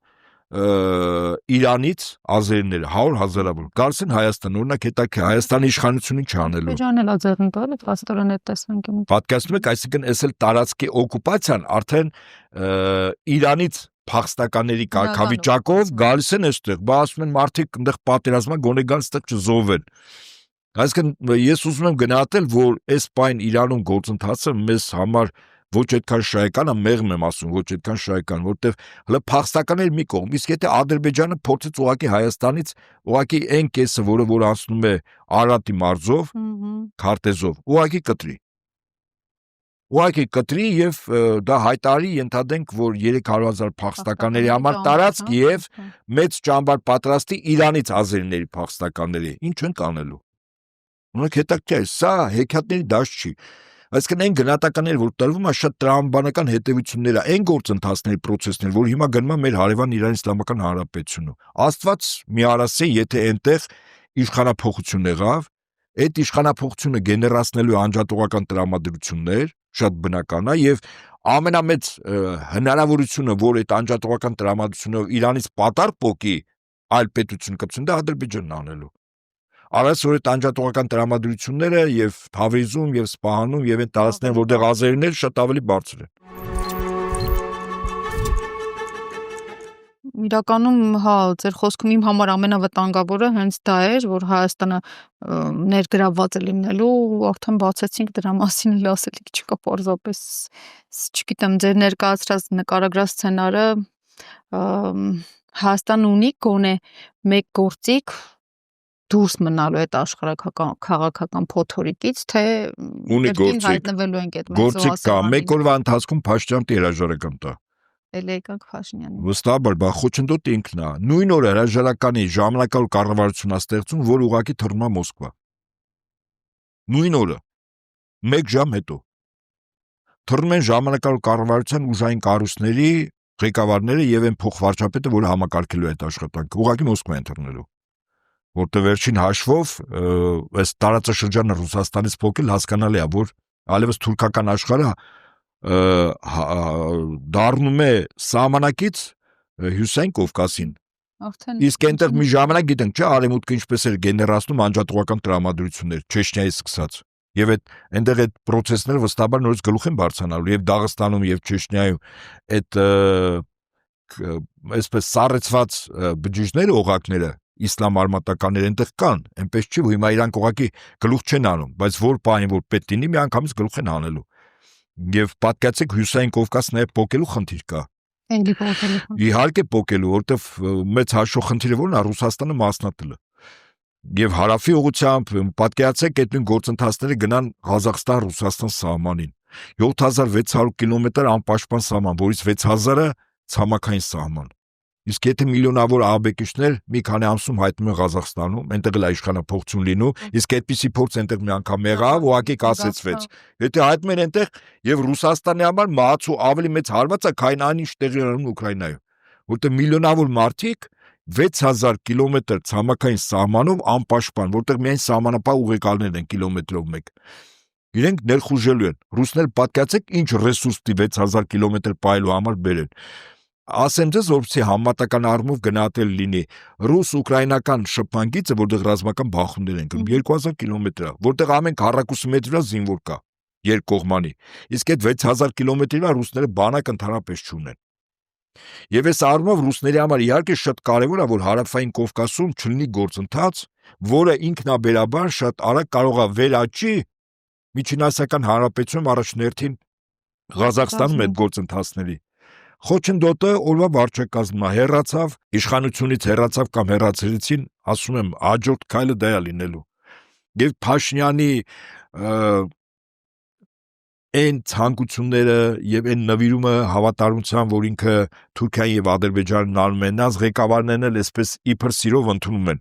Իրանից ազերիները 100,000-ավոր, գալիս են Հայաստան, օրինակ հետաքրքիր Հայաստանի իշխանությունը ինչ անելու։ Ադրբեջանն էլ ազերն տալ է, փաստորեն այդ տեսանկյունից։ Պատկերացնում եք, այսինքն էս էլ տարածքի օկուպացիան արդեն Իրանից փախստականների կարգավիճակով գալիս են այստեղ, բա ասում են մարդիկ այնտեղ պատերազմա գոնե գալ այստեղ չզոհվեն։ Այսինքն ես ուզում եմ գնահատել, որ այս պայն Իրանում գործընթացը մեզ համար ոչ այդքան շահեկան է, մեղմ եմ ասում, ոչ այդքան շահեկան, որտեվ հələ փախստականներ մի կողմ, իսկ եթե Ադրբեջանը փորձեց ուղղակի Հայաստանից ուղղակի այն կեսը, որ անցնում է Արարատի մարզով, քարտեզով, ուղղակի կտրի եւ դա հայտարարի ենթադրենք, որ 300,000 փախստականների համար տարածք եւ մեծ ճամբար պատրաստի Իրանից ազերիների փախստականների, ինչ են կանելու։ Ունեք հետաքրքիր, սա հեքիաթների դաշտ չի։ Այսինքն այն գնահատականները, որ տրվում է, շատ տրամաբանական հետևություններ է, այն գործընթացների process-ներ, որ հիմա գնում է մեր հարևան Իրան Իսլամական Հանրապետությունում։ Աստված մի արասե, եթե այնտեղ իշխանափոխություն եղավ, այդ իշխանափոխությունը գեներացնելու անջատողական տրամադրություններ, շատ բնական է, եւ ամենամեծ հնարավորությունը, որ այդ անջատողական տրամադրությունը Իրանից պատառ փոկի այլ պետություն կպցնի, դա Ադրբեջանն անելու։ Արած որ այդ անջատողական տրամադրությունները եւ Թավրիզում եւ Սպահանում եւ այն տարածքներն, որտեղ ազերիներ շատ ավելի բարձր են։ Իրականում, հա, ձեր խոսքում իմ համար ամենավտանգավորը հենց դա էր, որ Հայաստանը ներգրավված է լինելու, արդեն բացեցինք դրա մասին, էլ ասելիք չկա պարզապես, չգիտեմ, ձեր ներկայացրած նկարագրած սցենարը Հայաստանը ունի գոնե մեկ գործիք դուրս մնալու այդ աշխարհական քաղաքական փոթորիկից, թե ունի գործիք հայտնվելու ենք այդ գործիք կա, մեկ օրվա ընթացքում Փաշինյանը հրաժարական տա։ Էլ եկանք Փաշինյանին։ Վստահաբար, բա խոչընդոտ ինքն է։ Նույն օրը հրաժարականի ժամանակավոր կառավարություն է ստեղծում, որ ուղղակի թռնում է Մոսկվա։ Նույն օրը 1 ժամ հետո թռնում են ժամանակավոր կառավարության ուժային կառույցների ղեկավարները եւ այն փոխվարչապետը, որը համակարգելու է այդ աշխատանքը, ուղղակի Մոսկվա են թռնելու։ Որտեղ վերջին հաշվով այս տարածաշրջանը Ռուսաստանից փոքր հասկանալի է, որ այլևս թուրքական աշխարհը դառնում է սահմանակից Հյուսային Կովկասին։ Իսկ այնտեղ մի ժամանակ գիտենք, չէ, արևմուտքը ինչպես էր գեներացնում անջատողական տրամադրություններ, Չեչնիայից սկսած։ Եվ այնտեղ այդ process-ները վստահաբար նորից գլուխ են բարձրանալու եւ Դաղստանում եւ Չեչնիայում այդ այսպես սառեցված բջիջները, օղակները իսլամ արմատականներ այնտեղ կան, այնպես չի, որ հիմա իրանք ուղղակի գլուխ չեն անում, բայց որ բանի որ պետք լինի, մի անգամից գլուխ են անելու։ Եվ պատկացեք Հյուսային Կովկաս նաև փոկելու խնդիր կա։ Էլի փոկելու։ Իհարկե փոկելու, որտեվ մեծ հաշվով խնդիրը որն է Ռուսաստանը մասնատելը։ Եվ հարավի ուղղությամբ պատկացեք այդ նույն գործընթացները գնան Ղազախստան-Ռուսաստան սահմանին։ 7600 կիլոմետր անպաշտպան սահման, որից 6000-ը ցամաքային սահման։ Իսկ եթե միլիոնավոր ահաբեկիչներ մի քանի ամսում հայտնում են Ղազախստանում, այնտեղ էլ իշխանափոխություն լինու, իսկ այդպիսի փորձ այնտեղ մի անգամ եղավ, ուղղակի կասեցվեց։ Եթե հայտնում են այնտեղ եւ Ռուսաստանի համար մահացու ավելի մեծ հարված է, քան այն ինչ տեղի ունենում Ուկրաինայում, որտեղ միլիոնավոր մարդիկ 6000 կիլոմետր ցամաքային սահմանով անպաշտպան, որտեղ միայն սահմանապահ ուղեկալներն են կիլոմետրով մեկ։ Իրենք ներխուժելու են։ Ռուսները պատկացեք ինչ ռեսուրս դի 6000 կիլոմետր պայելու համար բերեն։ Ասեմ ձեզ, որպեսզի համատական առումով գնահատել լինի ռուս-ուկրաինական շփմանգիծը, որտեղ ռազմական բախումներ են գնում 2000 կիլոմետր է, որտեղ ամեն քառակուսի մետրի վրա զինվոր կա երկկողմանի։ Իսկ այդ 6000 կիլոմետրի վրա ռուսները բանակ ընդհանրապես չունեն։ Եվ այս առումով ռուսների համար իհարկե շատ կարևոր է, որ հարավային Կովկասում չլինի գործընթաց, որը ինքնաբերաբար շատ արագ կարող է վերաճի Միջինասիական Հանրապետությունում առաջներթին Ղազախստանում այդ գործընթացների։ Խոչընդոտը օրվա վարչակազմը հեռացավ, իշխանությունից հեռացավ կամ հեռացրեցին, ասում եմ, հաջորդ քայլը դա է լինելու։ Եվ Փաշինյանի այն ցանկությունները եւ այն նվիրումը հավատարմության, որ ինքը Թուրքիան եւ Ադրբեջանն անում են, նրանց ղեկավարներն էլ այսպես իբր սիրով ընդունում են։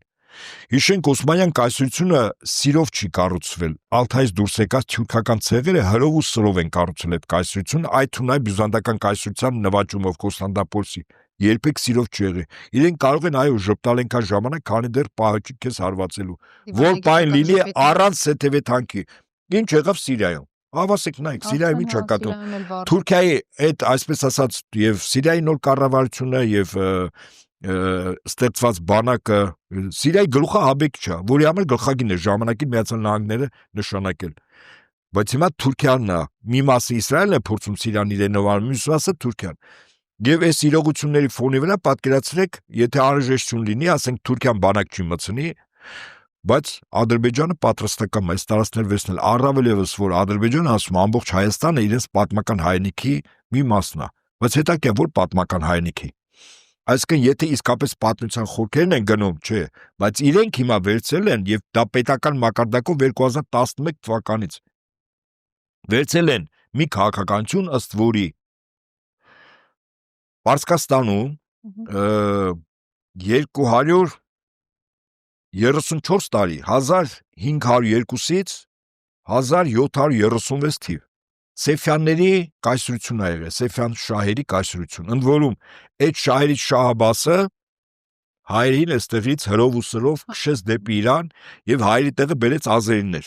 Հիշենք Օսմանյան կայսրությունը սիրով չի կառուցվել։ Ալթայից դուրս եկած թուրքական ցեղերը հրով ու սրով են կառուցել այդ կայսրությունը, այդ թունայ բյուզանդական կայսրության նվաճումով Կոստանդնապոլսի երբեք սիրով չի եղել։ Իրենք կարող են այո ժպտալ այնքան ժամանակ, քանի դեռ պահաճի քեզ հարվածելու։ Որ բան լինի առանց սեթևե թանկի։ Ինչ եղավ Սիրիայում։ Ավասեք նայեք, Սիրիայում ինչ է կատարվում։ Թուրքիայի այդ այսպես ասած եւ Սիրիայի նոր կառավարությունը եւ ստեղծված բանակը Սիրիայի գլուխը հաբեկ չէ, որի համար գլխագին է ժամանակին Միացյալ Նահանգները նշանակել։ Բայց հիմա Թուրքիանն է, մի մասը Իսրայելն է փորձում Սիրիան իրենովանում, մյուս մասը Թուրքիան։ Եվ այս իրողությունների ֆոնի վրա պատկերացրեք, եթե անհրաժեշտություն լինի, ասենք Թուրքիան բանակ չի մտցնի, բայց Ադրբեջանը պատրաստական է այս տարածքներ վերցնել, առավել եւս որ Ադրբեջանը ասում ամբողջ Հայաստանը իրենց պատմական հայրենիքի մի մասն է, բայց հետաքրքիր որ պատմական հայրենիքի։ Այսինքն եթե իսկապես պատմության խորքերն են գնում, չէ, բայց իրենք հիմա վերցել են եւ դա պետական մակարդակով 2011 թվականից վերցել են մի քաղաքականություն ըստ որի Պարսկաստանում 234 տարի 1502-ից 1736 թիվ Սեֆյանների կայսրություն ա եղել, Սեֆյան շահերի կայսրություն, ընդ որում այդ շահերից Շահաբասը հայերին այստեղից հրով ու սրով քշեց դեպի Իրան եւ հայերի տեղը բերեց ազերիներ։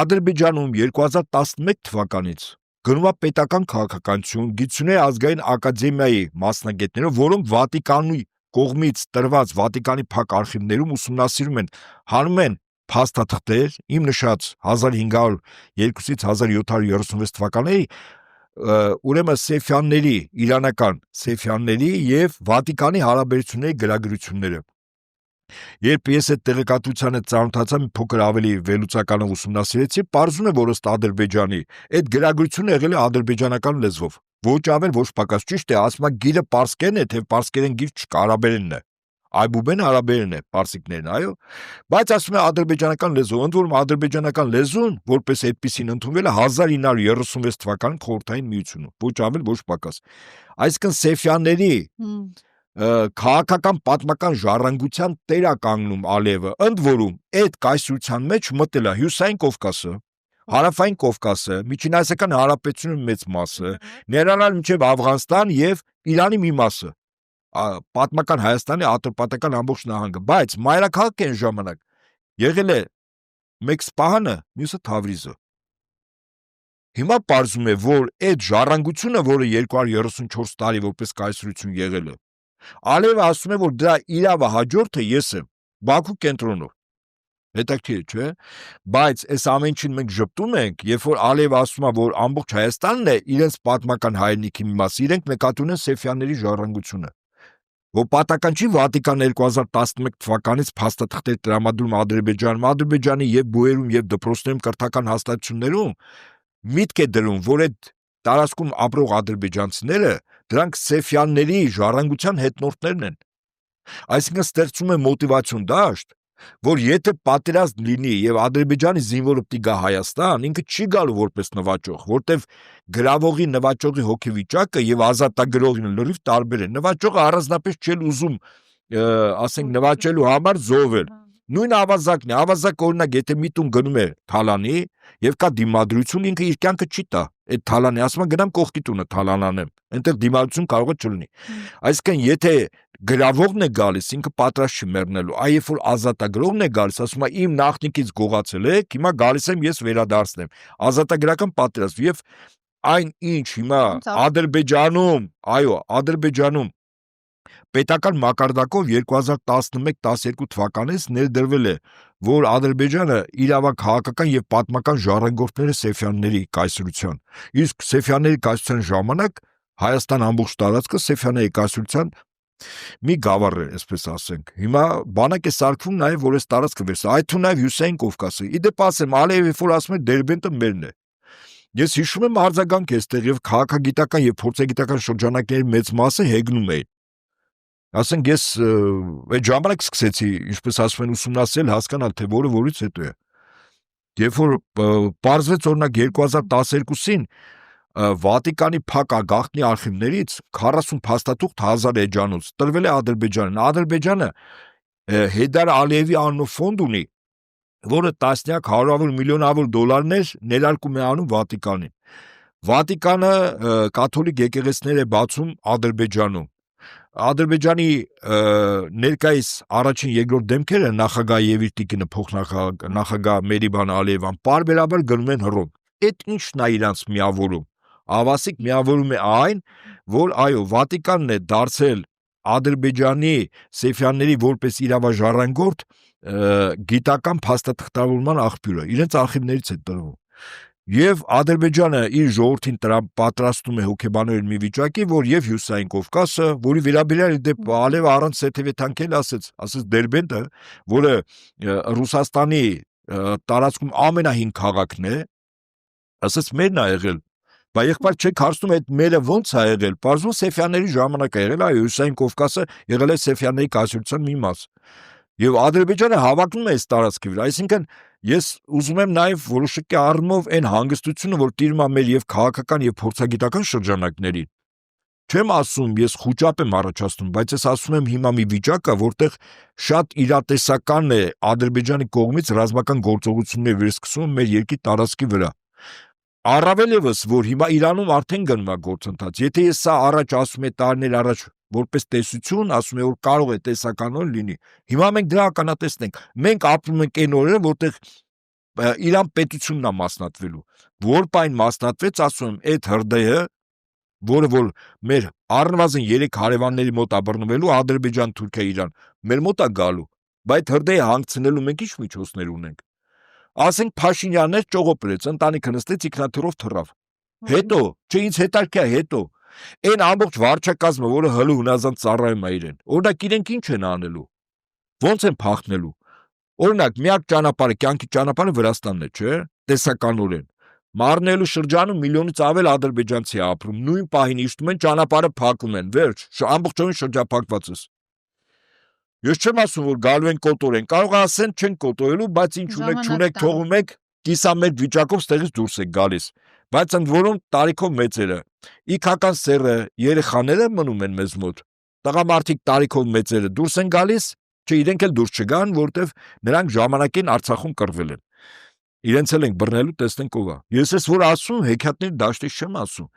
Ադրբեջանում 2011 թվականից գնում է պետական քաղաքականություն, գիտությունների ազգային ակադեմիայի մասնագետներով, որոնք Վատիկանի կողմից տրված Վատիկանի փակ արխիվներում ուսումնասիրում են, հանում են փաստաթղթեր, իմ նշած 1502-ից 1736 թվականների ուրեմն Սեֆյանների, իրանական Սեֆյանների եւ Վատիկանի հարաբերությունների գրագրությունները։ Երբ ես այդ տեղեկատվությանը ծանոթացա, մի փոքր ավելի վերլուծականով ուսումնասիրեցի, պարզվում է, որ ըստ Ադրբեջանի այդ գրագրությունը եղել է ադրբեջանական լեզվով։ Ոչ ավել, ոչ պակաս, ճիշտ է, ասում է գիրը պարսկերեն է, թե պարսկերեն գիր չկա, արաբերենն է։ Այբուբեն արաբերեն է, պարսիկներն, այո, բայց ասում է ադրբեջանական լեզու, ընդ որում ադրբեջանական լեզուն, որպես այդպեսին ընդունվել է 1936 թվականին Խորհրդային Միությունում, ոչ ավել, ոչ պակաս։ Այսինքն Սեֆյանների քաղաքական պատմական ժառանգության տեր է կանգնում Ալիևը, ընդ որում այդ կայսրության մեջ մտել է Հյուսային Կովկասը, Հարավային Կովկասը, Միջինասիական Հանրապետությունների մեծ մասը, ներառյալ մինչև Աֆղանստան եւ Իրանի մի մասը, պատմական Հայաստանի ատրպատական ամբողջ նահանգը, բայց մայրաքաղաք այն ժամանակ եղել է մեկ Սպահանը, մյուսը Թավրիզը։ Հիմա պարզում է, որ այդ ժառանգությունը, որը 234 տարի որպես կայսրություն եղել է, Ալիևը ասում է, որ դրա իրավա հաջորդը ես եմ, Բաքու կենտրոնով։ Հետաքրքիր է, չէ՞։ Բայց այս ամեն ինչին մենք ժպտում ենք, երբ որ Ալիևը ասում է, որ ամբողջ Հայաստանն է իրենց պատմական հայրենիքի մի մաս, իրենք նկատի ունեն Սեֆյանների ժառանգությունը։ Որ պատական չի Վատիկան 2011 թվականից փաստաթղթեր տրամադրում Ադրբեջանում, Ադրբեջանի եւ բուհերում եւ դպրոցներում կրթական հաստատություններում միտք է դրում, որ այդ տարածքում ապրող ադրբեջանցիները դրանք Սեֆյանների ժառանգության հետնորդներն են։ Այսինքն ստեղծում է մոտիվացիոն դաշտ, որ եթե պատերազմ լինի եւ Ադրբեջանի զինվորը պիտի գա Հայաստան, ինքը չի գալու որպես նվաճող, որտեվ գրավողի նվաճողի հոգեվիճակը եւ ազատագրողին լրիվ տարբեր է։ Նվաճողը առանձնապես չի ուզում, ասենք, նվաճելու համար զոհվել։ Նույն ավազակն է, ավազակը օրինակ եթե միտում գնում է թալանի եւ կա դիմադրություն, ինքը իր կյանքը չի տա։ Այդ թալանի ասում է գնամ կողքի տունը թալանանեմ, այնտեղ դիմադրություն կարող է չլինի։ Այսինքն եթե գրավողն է գալիս, ինքը պատրաստ չի մեռնելու, այ երբ որ ազատագրողն է գալիս, ասում է իմ նախնիկից գողացել եք, հիմա գալիս եմ ես վերադարձնեմ։ Ազատագրական պատերազմ եւ այն ինչ հիմա Ադրբեջանում, այո, Ադրբեջանում պետական մակարդակով 2011-12 թվականից ներդրվել է, որ Ադրբեջանը իրավաքաղաքական եւ պատմական ժառանգորդները Սեֆյանների կայսրության։ Իսկ Սեֆյանների կայսրության ժամանակ Հայաստան ամբողջ տարածքը Սեֆյանների կայսրության մի գավառ է, այսպես ասենք։ Հիմա բանակ է սարքվում նաեւ, որ այս տարածքը վերս, այդ թվում նաեւ Հյուսային Կովկասը։ Իդեպ ասեմ, Ալիևը որ ասում է Դերբենտը մերն է։ Ես հիշում եմ արձագանք էստեղ եւ քաղաքագիտական եւ փորձագիտական շրջանակների մեծ մասը հեգնում էին։ Ասենք ես այդ ժամանակ սկսեցի, ինչպես ասում են, ուսումնասիրել, հասկանալ, թե որը որից հետո է։ Երբ որ պարզվեց օրինակ 2012-ին Վատիկանի փակ գաղտնի արխիվներից 40 փաստաթուղթ 1000 էջանոց տրվել է Ադրբեջանին։ Ադրբեջանը Հեյդար Ալիևի անունով ֆոնդ ունի, որը տասնյակ հարյուրավոր միլիոնավոր դոլարներ ներարկում է անում Վատիկանին։ Վատիկանը կաթոլիկ եկեղեցիներ է բացում Ադրբեջանում։ Ադրբեջանի ներկայիս առաջին երկրորդ դեմքերը նախագահ եւ իր տիկինը փոխնախագահ Մերիբան Ալիևան պարբերաբար գնում են Հռոմ։ Այդ ի՞նչն է իրանց միավորում։ Ավասիկ միավորում է այն, որ այո, Վատիկանն է դարձել Ադրբեջանի Սեֆյանների որպես իրավաժառանգորդ գիտական փաստաթղթավորման աղբյուրը, իրենց արխիվներից է տրվում։ Եվ Ադրբեջանը իր ժողովրդին պատրաստում է հոգեբանել մի վիճակի, որ եւ Հյուսային Կովկասը, որի վերաբերյալ դեպ Ալիևը առանց սեթեվեթանքել ասաց Դերբենտը, որը Ռուսաստանի տարածքում ամենահին քաղաքն է, ասաց մերն ա եղել։ Բայց եղբայր չեք հարցնում այդ մերը ո՞նց ա եղել։ Պարզվում Սեֆյանների ժամանակ է եղել, այո, Հյուսային Կովկասը եղել է Սեֆյանների կայսրության մի մաս։ Եվ Ադրբեջանը հավակնում է այս տարածքի վրա, այսինքն ես ուզում եմ նաև որոշակի առումով այն հանգստությունը, որ տիրում է մեր եւ քաղաքական եւ փորձագիտական շրջանակներին, Չեմ ասում, ես խոճապ եմ առաջացնում, բայց ես ասում եմ հիմա մի վիճակ կա, որտեղ շատ իրատեսական է Ադրբեջանի կողմից ռազմական գործողություններ վերսկսում մեր երկրի տարածքի վրա։ Առավել եւս, որ հիմա Իրանում արդեն գնում է գործընթաց։ Եթե ես սա առաջ ասում եմ տարիներ առաջ որպես տեսություն, ասում եմ, որ կարող է տեսականորեն լինի։ Հիմա մենք դրա ականատեսն ենք։ Մենք ապրում ենք այն օրերը, որտեղ Իրան պետությունն է մասնատվելու։ Որ պայն մասնատվեց, ասում եմ, այդ հրդեհը, որը որ մեր առնվազն 3 հարևանների մոտ է բռնվելու, Ադրբեջան, Թուրքիա, Իրան, մեր մոտ է գալու, բայց հրդեհը հանգցնելու մենք ինչ միջոցներ ունենք։ Ասենք Փաշինյանն էր ճողոպրեց, ընտանիքը նստեց ինքնաթիռով թռավ։ Հետո, չէ ինձ հետաքրքիր է հետո։ Այն ամբողջ վարչակազմը, որը հլու հնազանդ ծառայում է իրեն, օրինակ իրենք ինչ են անելու։ Ոնց են փախնելու։ Օրինակ, միակ ճանապարհը, կյանքի ճանապարհը Վրաստանն է, չէ՞, տեսականորեն։ Մարնելու շրջանում միլիոնից ավել ադրբեջանցի է ապրում, նույն պահին իշտում են ճանապարհը փակում են, վերջ, ամբողջովին շրջափակված է։ Ես չեմ ասում, որ գալու են կոտորեն, կարող ասեն չեն կոտորելու, բայց ինչ ունեք, թողում եք, կիսամերկ վիճակով ստեղից դուրս եք գալիս։ Բայց ընդ որում տարիքով մեծերը, իքական սերը, երեխաները մնում են մեզ մոտ։ Տղամարդիկ տարիքով մեծերը դուրս են գալիս, չէ իրենք էլ դուրս չգան, որտեվ նրանք ժամանակին Արցախում կռվել են։ Իրենց էլ ենք բռնելու, տեսնենք ով է։ Ես ես որ ասում, հեքիաթների դաշտից չեմ ասում։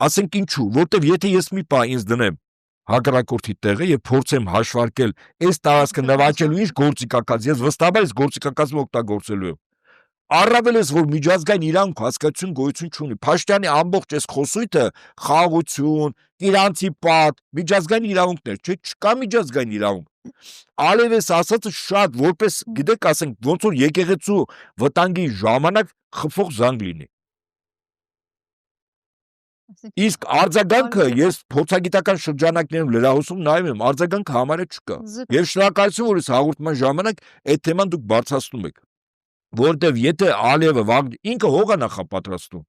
Ասենք ինչու, որտեվ եթե ես մի պահ ինձ դնեմ հակառակորդի տեղը եւ փորձեմ հաշվարկել այս տարածքը նվաճելու ինչ գործիքակաց, ես վստահաբար այս գործիքակազմը օգտագործելու եմ։ Առավել ես որ միջազգային իրանք հասկացություն գոյություն չունի։ Փաշտյանի ամբողջ այս խոսույթը խաղաղություն, իրանցի պատ, միջազգային իրավունքներ, չէ, չկա միջազգային իրավունք։ Ալևես ասածը շատ որպես գիտեք ասենք ոնց որ եկեղեցու վտանգի ժամանակ խփող զանգ լինի։ Իսկ արձագանքը ես փորձագիտական շրջանակներում լրահոսում նայում եմ, արձագանքը համարը չկա։ Եվ շնորհակալություն որ ես հաղորդման ժամանակ այդ թեման դուք բարձրացնում եք։ Որտեվ եթե Ալիևը ինքը հող է նախապատրաստում,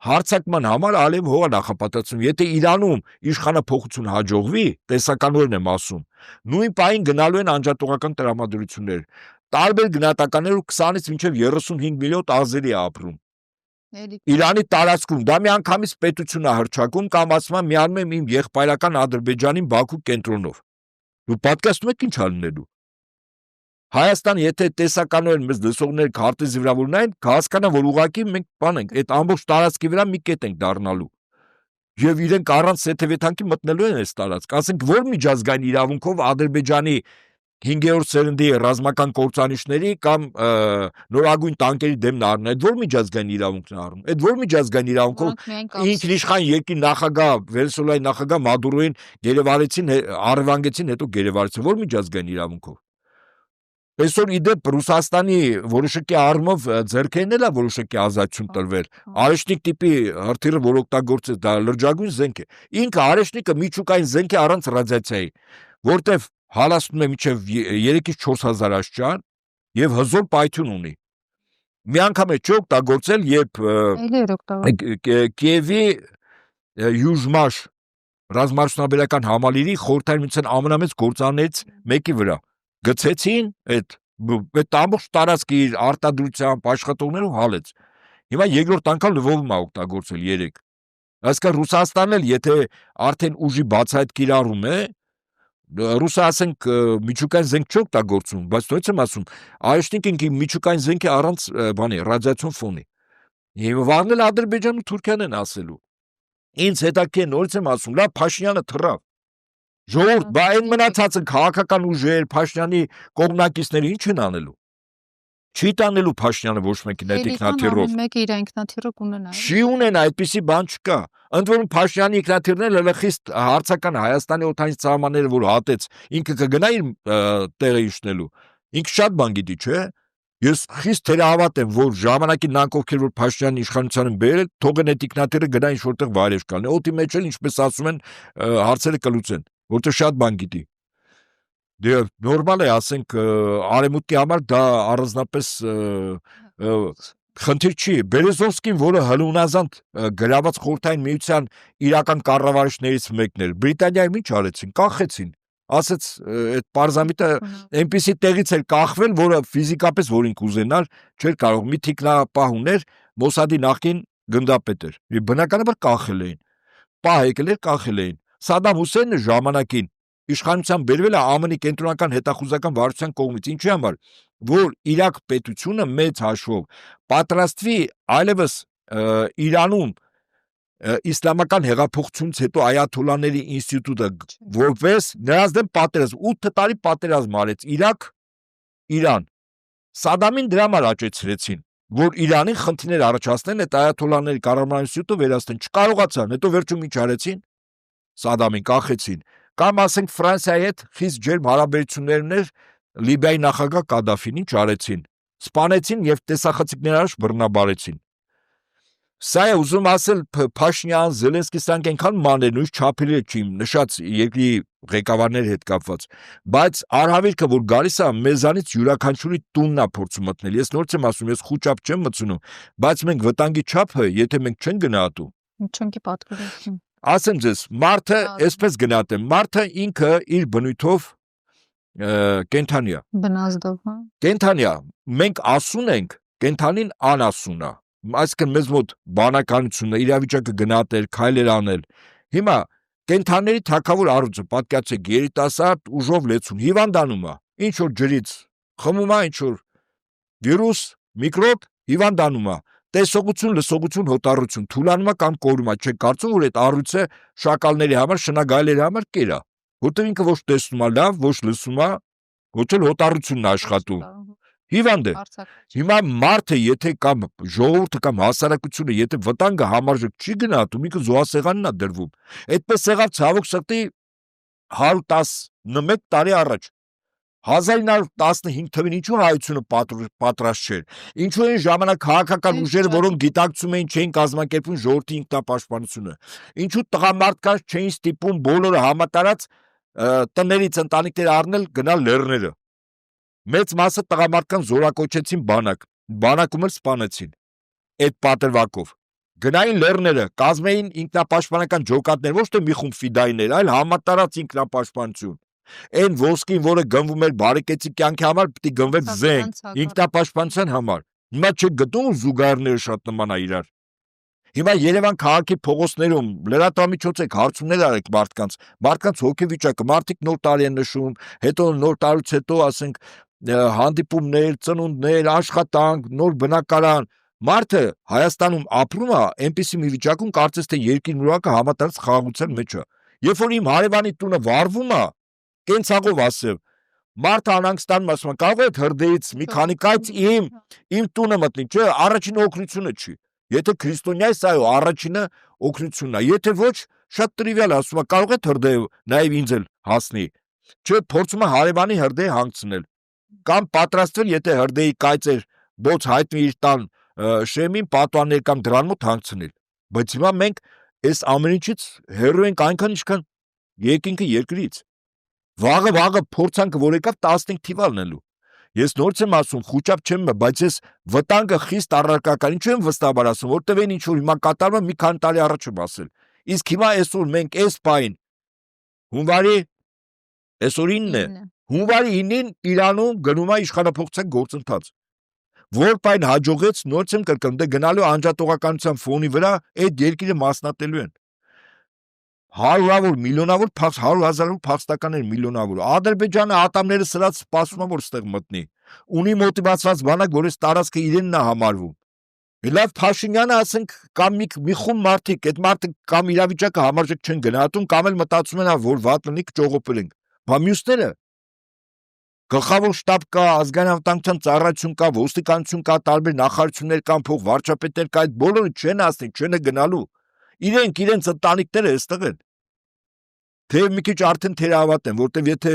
հարցակման համար Ալիևը հող է նախապատրաստում, եթե Իրանում իշխանափոխություն հաջողվի, տեսականորեն եմ ասում, նույն պահին գնալու են անջատողական տրամադրություններ, տարբեր գնահատականներով 20-ից մինչև 35 միլիոն ազերի է ապրում։ Իրանի տարածքում դա միանգամից պետություն է հռչակում կամ ասում եմ միանում եմ իմ եղբայրական Ադրբեջանին Բաքու կենտրոնով։ Դու պատկերացնում եք ինչ ա լինելու։ Հայաստան եթե տեսականորեն մեզ լսողներ քարտեզի վրա որ նայեն, կհասկանա որ ուղղակի մենք բան ենք, այդ ամբողջ տարածքի վրա մի կետ ենք դառնալու։ Եվ իրենք առանց սեթևեթանքի մտնելու են այս տարածք։ Ասենք որ միջազգային իրավունքով Ադրբեջանի 5-րդ սերնդի ռազմական կործանիչների կամ նորագույն տանկերի դեմ առնում, այդ որ միջազգային իրավունքն է առնում, այդ որ միջազգային իրավունքով ինքնիշխան երկրի նախագահ, Վենեսուելայի նախագահ Մադուրոին գերեվարեցին, առևանգեցին, հետո գերեվարեցին, որ միջազգային իրավունքով։ Այսօր իդեպ Ռուսաստանի որոշակի առումով ձեռքերն էլ է որոշակի ազատություն տրվել։ Արեշնիկ տիպի հրթիռը որ օգտագործեց, դա լրջագույն զենք է։ Ինքը արեշնիկը միջուկային զենք է առանց ռադիացիայի, որտեվ հալածում է մինչև 3-ից 4000 աշճան եւ հզոր պայթյուն ունի։ Մի անգամ է չօգտագործել, երբ Կիևի Յուժմաշ ռազմարդյունաբերական համալիրի խորհրդային միության ամենամեծ գործարաններից մեկի վրա գցեցին այդ ամբողջ տարածքի իր արտադրությամբ աշխատողներով հալեց։ Հիմա երկրորդ անգամ Լվովում է օգտագործել 3։ Այսինքն Ռուսաստանն էլ եթե արդեն ուժի բացահայտ կիրառում է, Ռուսը ասենք միջուկային զենք չօգտագործում, բայց նույնպես եմ ասում, Արեշնիկը միջուկային զենք է առանց բանի ռադիացիոն ֆոնի։ Եվ վառնել Ադրբեջանն ու Թուրքիան են ասելու։ Ինձ հետաքրքիր նորից եմ ասում, լավ Փաշինյանը թռավ։ Ժողովուրդ, բա այն մնացածը քաղաքական ուժեր, Փաշինյանի կողմնակիցները ինչ են անելու։ Չի տանելու Փաշինյանը ոչ մեկին այդ ինքնաթիռով։ Մեկը իր ինքնաթիռը կունենա։ Չի ունենա, այդպիսի բան չկա։ Ընդ որում Փաշինյանի ինքնաթիռները լրխիստ հարցական Հայաստանի օդանից սահմանները որ հատեց, ինքը կգնա իր տեղը իջնելու։ Ինքը շատ բան գիտի, չէ՞։ Ես խիստ թերահավատ եմ, որ ժամանակին նրանք ովքեր որ Փաշինյանի իշխանությանը բերել, թողեն այդ ինքնաթիռը գնա ինչ որտեղ վայրեջ կալնի։ Օդի մեջ էլ ինչպես ասում են, հարցերը կլուծեն, որտեղ շատ բան գիտի։ Դե նորմալ է, ասենք արևմուտքի համար դա առանձնապես խնդիր չի։ Բերեզովսկին, որը հլունազանդ գրաված խորհրդային միության իրական կառավարիչներից մեկն էր, Բրիտանիայում ինչ արեցին, կախեցին։ Ասեց այդ պարզամիտը այնպիսի տեղից էր կախվել, որը ֆիզիկապես որին կուզենար, չէր կարող մի թիկնապահ ուներ, Մոսադի նախկին գնդապետ էր։ Բնականաբար կախել էին։ պահ եկել էր կախել էին։ Սադամ Հուսեյնը ժամանակին իշխանության բերվել է ԱՄՆ-ի կենտրոնական հետախուզական վարչության կողմից, ինչի համար, որ Իրաք պետությունը մեծ հաշվով պատրաստվի այլևս Իրանում իսլամական հեղափոխությունից հետո այաթոլլաների ինստիտուտը որպես նրանց դեմ պատերազմ 8 տարի պատերազմ արեց Իրաք-Իրան։ Սադամին դրա համար աճեցրեցին, որ Իրանին խնդիրներ առաջացնեն այդ այաթոլլաների կառավարման ինստիտուտը վերացնեն, չկարողացան, հետո վերջում ինչ արեցին, Սադամին կախեցին, կամ ասենք Ֆրանսիայի հետ խիստ ջերմ հարաբերություններ ուներ Լիբիայի նախագահ Կադաֆին, ինչ արեցին, սպանեցին եւ տեսախցիկներ առաջ բռնաբարեցին։ Սա է ուզում ասել Փաշինյան, Զելենսկի, սրանք այնքան մանր նույն չափերի չի նշած երկրի ղեկավարների հետ կապված, բայց արհավիրքը որ գալիս է մեզանից յուրաքանչյուրի տունն է փորձում մտնել։ Ես նորից եմ ասում, ես խուճապ չեմ մտցնում, բայց մենք վտանգի չափը, եթե մենք չենք գնահատում, չունքի պատկերացնում։ Ասեմ ձեզ, մարդը այսպես գնահատեմ, մարդը ինքը իր բնույթով կենթանի է։ Բնազդով, հա։ Կենթանի է, մենք ասուն ենք, կենթանին անասուն է։ Այսինքն մեզ մոտ բանականությունը, իրավիճակը գնահատել, քայլեր անել։ Հիմա կենթանիների թագավոր առյուծը պատկերացրեք երիտասարդ ուժով լեցուն, հիվանդանում է, ինչ որ ջրից խմում է, ինչ որ վիրուս, միկրոբ, հիվանդանում է։ Տեսողություն, լսողություն, հոտառություն, թուլանում է կամ կորում է, չեք կարծում, որ այդ առյուծը շակալների համար, շնագայլերի համար կեր է, որտեղ ինքը ոչ տեսնում է լավ, ոչ լսում է, ոչ էլ հոտառությունն է աշխատում։ Հիվանդ է։ Հիմա մարդը, եթե կամ ժողովուրդը կամ հասարակությունը, եթե վտանգը համարժեք չի գնահատում, ինքը զոհասեղանն է դրվում։ Այդպես եղավ ցավոք սրտի 111 տարի առաջ։ 1915 թվին ինչու հայությունը պատրաստ չէր, ինչու են ժամանակ քաղաքական ուժերը, որոնք գիտակցում էին, չէին կազմակերպում ժողովրդի ինքնապաշտպանությունը, ինչու տղամարդկանց չէին ստիպում բոլորը համատարած տներից ընտանիքներ առնել գնալ լեռները, մեծ մասը տղամարդկանց զորակոչեցին բանակում էլ սպանեցին, այդ պատրվակով, գնային լեռները, կազմեին ինքնապաշտպանական ջոկատներ, ոչ թե մի խումբ ֆիդայիներ, այլ համատարած ինքնապաշտպանություն։ Այն ոսկին, որը գնվում էր բարեկեցի կյանքի համար, պիտի գնվեր զենք, ինքնապաշտպանության համար։ Հիմա չեք գտնում զուգահեռները շատ նման է իրար։ Հիմա Երևան քաղաքի փողոցներում լրատվամիջոցեք հարցումներ արեք մարդկանց հոգեվիճակը, մարդիկ նոր տարի են նշում, հետո նոր տարուց հետո ասենք հանդիպումներ, ծնունդներ, աշխատանք, նոր բնակարան։ Մարդը Հայաստանում ապրում է այնպիսի մի վիճակում, կարծես թե երկրի նորակը համատարած խաղաղության մեջ է։ Երբ որ իմ հարևանի տունը վառվում է, կենցաղով ասեմ, մարդը անհանգստանում ասում է, կարող է հրդեհից մի քանի կայծ իմ տունը մտնի, չէ, առաջին օգնությունը չի։ Եթե քրիստոնյա է, այո, առաջինը օգնությունն է։ Եթե ոչ, շատ տրիվիալ ասում է, կարող է հրդեհ նաև ինձ էլ հասնի։ Չէ, փորձում է հարևանի հրդեհ հանգցնել։ Կամ պատրաստվել, եթե հրդեհի կայծեր բոց հայտնի իր տան շեմին, պատուաններ կամ դրան մոտ հանգցնել։ Բայց հիմա մենք այս ամեն ինչից հեռու ենք այնքան, ինչքան երկինքը երկրից։ Վաղը փորձանքը որ եկավ 15 թիվ ալնելու։ Ես նորից եմ ասում, խուճապ չեմ, բայց ես վտանգը խիստ առարկական, ինչու եմ վստահաբար ասում, որտեղ են ինչ որ հիմա կատարվում է մի քանի տարի առաջ եմ ասել։ Իսկ հիմա այսօր մենք այս պայն հունվարի այսօր 9-ն է։ Հունվարի 9-ին Իրանում գնում է իշխանապողության գործընթաց։ Որ պայն հաջողեց, նորից եմ կրկնում, դե գնալու անջատողականության ֆոնի վրա այդ երկիրը մասնատելու են։ Հարյուրավոր, միլիոնավոր, 100,000 փախստականներ միլիոնավոր։ Ադրբեջանը ատամները սրած սպասում է, որ ստեղ մտնի։ Ունի մոտիվացված բանակ, որ այս տարածքը իրենն է համարվում։ Լավ Փաշինյանը ասենք կամ մի խումբ մարդիկ, այդ մարդիկ կամ իրավիճակը համարժեք չեն գնահատում, կամ էլ մտածում են, որ վատ լինի կճողոպելենք։ Բա մյուսները գլխավոր շտաբ կա, ազգային անվտանգության ծառայություն կա, ոստիկանություն կա, տարբեր նախարարություններ կան, փող վարչապետներ կա, այդ բոլորը չեն ասնի, չեն գնալու։ Իրենք իրենց ընտանիքները այստեղ են։ Թե մի քիչ արդեն թերահավատ են, որտեվ եթե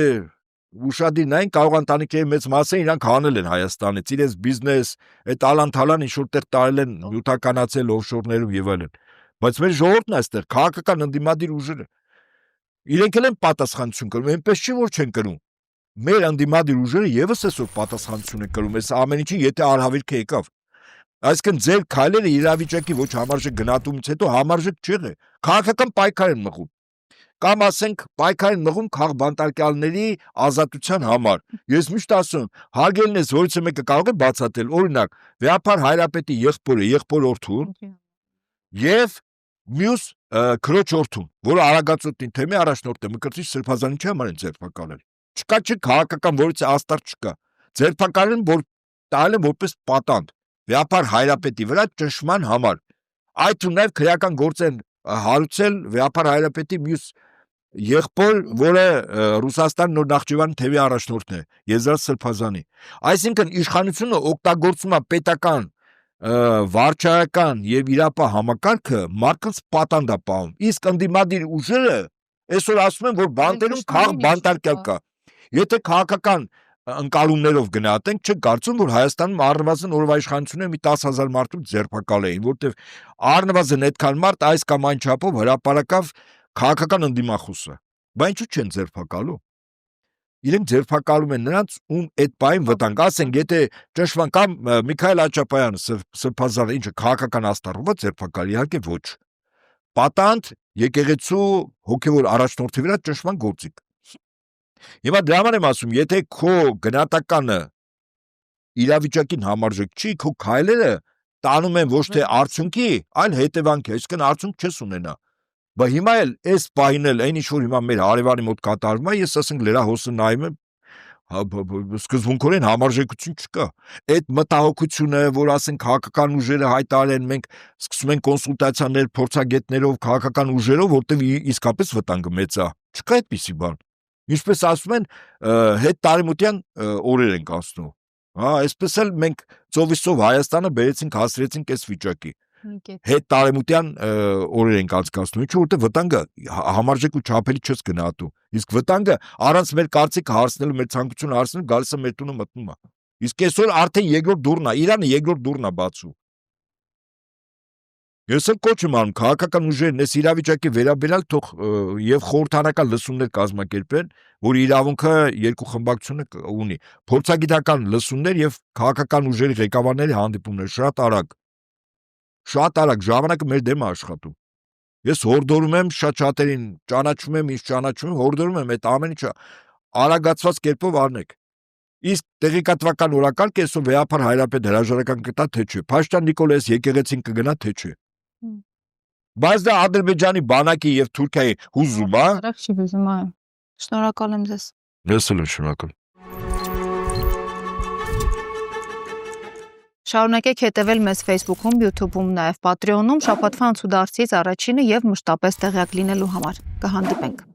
ուշադիր նայեն, կարող ընտանիքների մեծ մասը իրանք հանել են Հայաստանից, իրենց բիզնես, այդ ալան-թալան ինչ-որ տեղ տարել են, նյութականացել օֆշորներում եւ այլն։ Բայց մեր ժողովուրդն է այստեղ, քաղաքական ընդդիմադիր ուժերը։ Իրենք էլ են պատասխանատվություն կրում, այնպես չի որ չեն կրում։ Մեր ընդդիմադիր ուժերը եւս այսօր պատասխանատվություն են կրում, այս ամեն ինչի եթե արհավիրքը եկավ։ Այսինքն ձեր քայլերը իրավիճակի ոչ համարժեք գնահատումից հետո համարժեք չեղը, քաղաքական պայքար են մղում։ Կամ ասենք պայքար են մղում քաղբանտարկյալների ազատության համար։ Ես միշտ ասում, հարգելն ես որից մեկը կարող է բացատրել, օրինակ, Վեհապար Հայրապետի եղբորը, եղբոր օրթուն եւ Մյուս քրոջորդուն, որը Արագածոտնի թեմի առաջնորդ է, Մկրտիչ Սրբազանիչի համար են ձերբակալել։ Չկա քաղաքական որից աստար չկա։ Ձերբակալեն, որ տալ են որպես պատանդ, վեապար Հայրապետի վրա ճնշման համար։ Այդ ու նաև քրեական գործ են հարուցել վեապար Հայրապետի մյուս եղբոր, որը Ռուսաստան Նոր Նախճիվանի թևի առաջնորդն է, Եզրատ Սրբազանի։ Այսինքն իշխանությունը օգտագործում է պետական վարչայական եւ իրապահ համակարգը մարդկանց պատանդ է պահում։ Իսկ ընդդիմադիր ուժերը այսօր ասում են, որ բանտերում քաղաք բանտարկյալ կա։ Եթե քաղաքական ընկալումներով գնահատենք, չկարծում, որ Հայաստանում առնվազն օրվա իշխանությունը մի 10,000 մարդու ձերբակալ էին, որտեղ առնվազն այդքան մարդ այս կամ այն չափով հրապարակավ քաղաքական ընդդիմախոսը։ Բայց ինչու չեն ձերբակալու։ Իրենք ձերբակալում են նրանց, ում այդ բային վտանգ, ասենք, եթե ճնշման կամ Միքայել Աչապայանը Սրբազանը ինչը քաղաքական աստառով ձերբակալի, իհարկե ոչ։ Պատանդ եկեղեցու հոգևոր առաջնորդի վրա ճնշման գործիք։ Հիմա դրա համար եմ ասում, եթե քո գնահատականը իրավիճակին համարժեք չի, քո քայլերը տանում են ոչ թե արդյունքի, այլ հետևանքի, այսինքն արդյունք չես ունենա։ Բայց հիմա էլ այս պահին էլ այն ինչ որ հիմա մեր հարևանի մոտ կատարվում է, ես ասենք լրահոսը նայում եմ, սկզբունքորեն համարժեքություն չկա։ Այդ մտահոգությունը, որ ասենք քաղաքական ուժերը հայտարարեն, մենք սկսում ենք կոնսուլտացիաներ փորձագետներով, քաղաքական ուժերով, որտեղ իսկապես վտանգը մեծ է։ Չկա այդպիսի բան։ Ինչպես ասում են, հետ տարեմուտյան օրեր ենք անցնում։ Հա, այսպես էլ մենք ծովիսով Հայաստանը բերեցինք, հասրեցինք այս վիճակի։ Հետ տարեմուտյան օրեր ենք անցկացնում, ինչու որտեղ վտանգը համարժեք ու չափելի չես գնահատում։ Իսկ վտանգը առանց մեր կարծիքը հարցնելու, մեր ցանկությունը հարցնելու գալիս է մեր տունը մտնում է։ Իսկ այսօր արդեն երկրորդ դուռն է, Իրանը երկրորդ դուռն է բացում։ Ես էլ կոչ եմ անում քաղաքական ուժերն այս իրավիճակի վերաբերյալ թող եւ խորհրդանական լսումներ կազմակերպեն, որ իրավունքը երկու խմբակցությունը ունի։ Փորձագիտական լսումներ եւ քաղաքական ուժերի ղեկավարների հանդիպումներ շատ արագ ժամանակը մեր դեմ է աշխատում։ Ես հորդորում եմ շատ շատերին, ճանաչում եմ, ինչ ճանաչում եմ, հորդորում եմ այդ ամեն ինչը արագացված կերպով արնեք։ Իսկ տեղեկատվական օրակարգը այսօր վեապար Հայրապետ հրաժարական կտա թե չէ։ Փաշտյան Նիկոլայես եկեղեցին կգնա թե չէ։ Բայց դա Ադրբեջանի բանակի եւ Թուրքիայի հուզում է։ Արագ չի հուզում, այո։ Շնորհակալ եմ ձեզ։ Ես էլ եմ շնորհակալ։ Շարունակեք հետևել մեզ Facebook-ում, YouTube-ում, նաև Patreon-ում շաբաթվա անցուդարձից առաջինը եւ մշտապես տեղյակ լինելու համար։ Կհանդիպենք։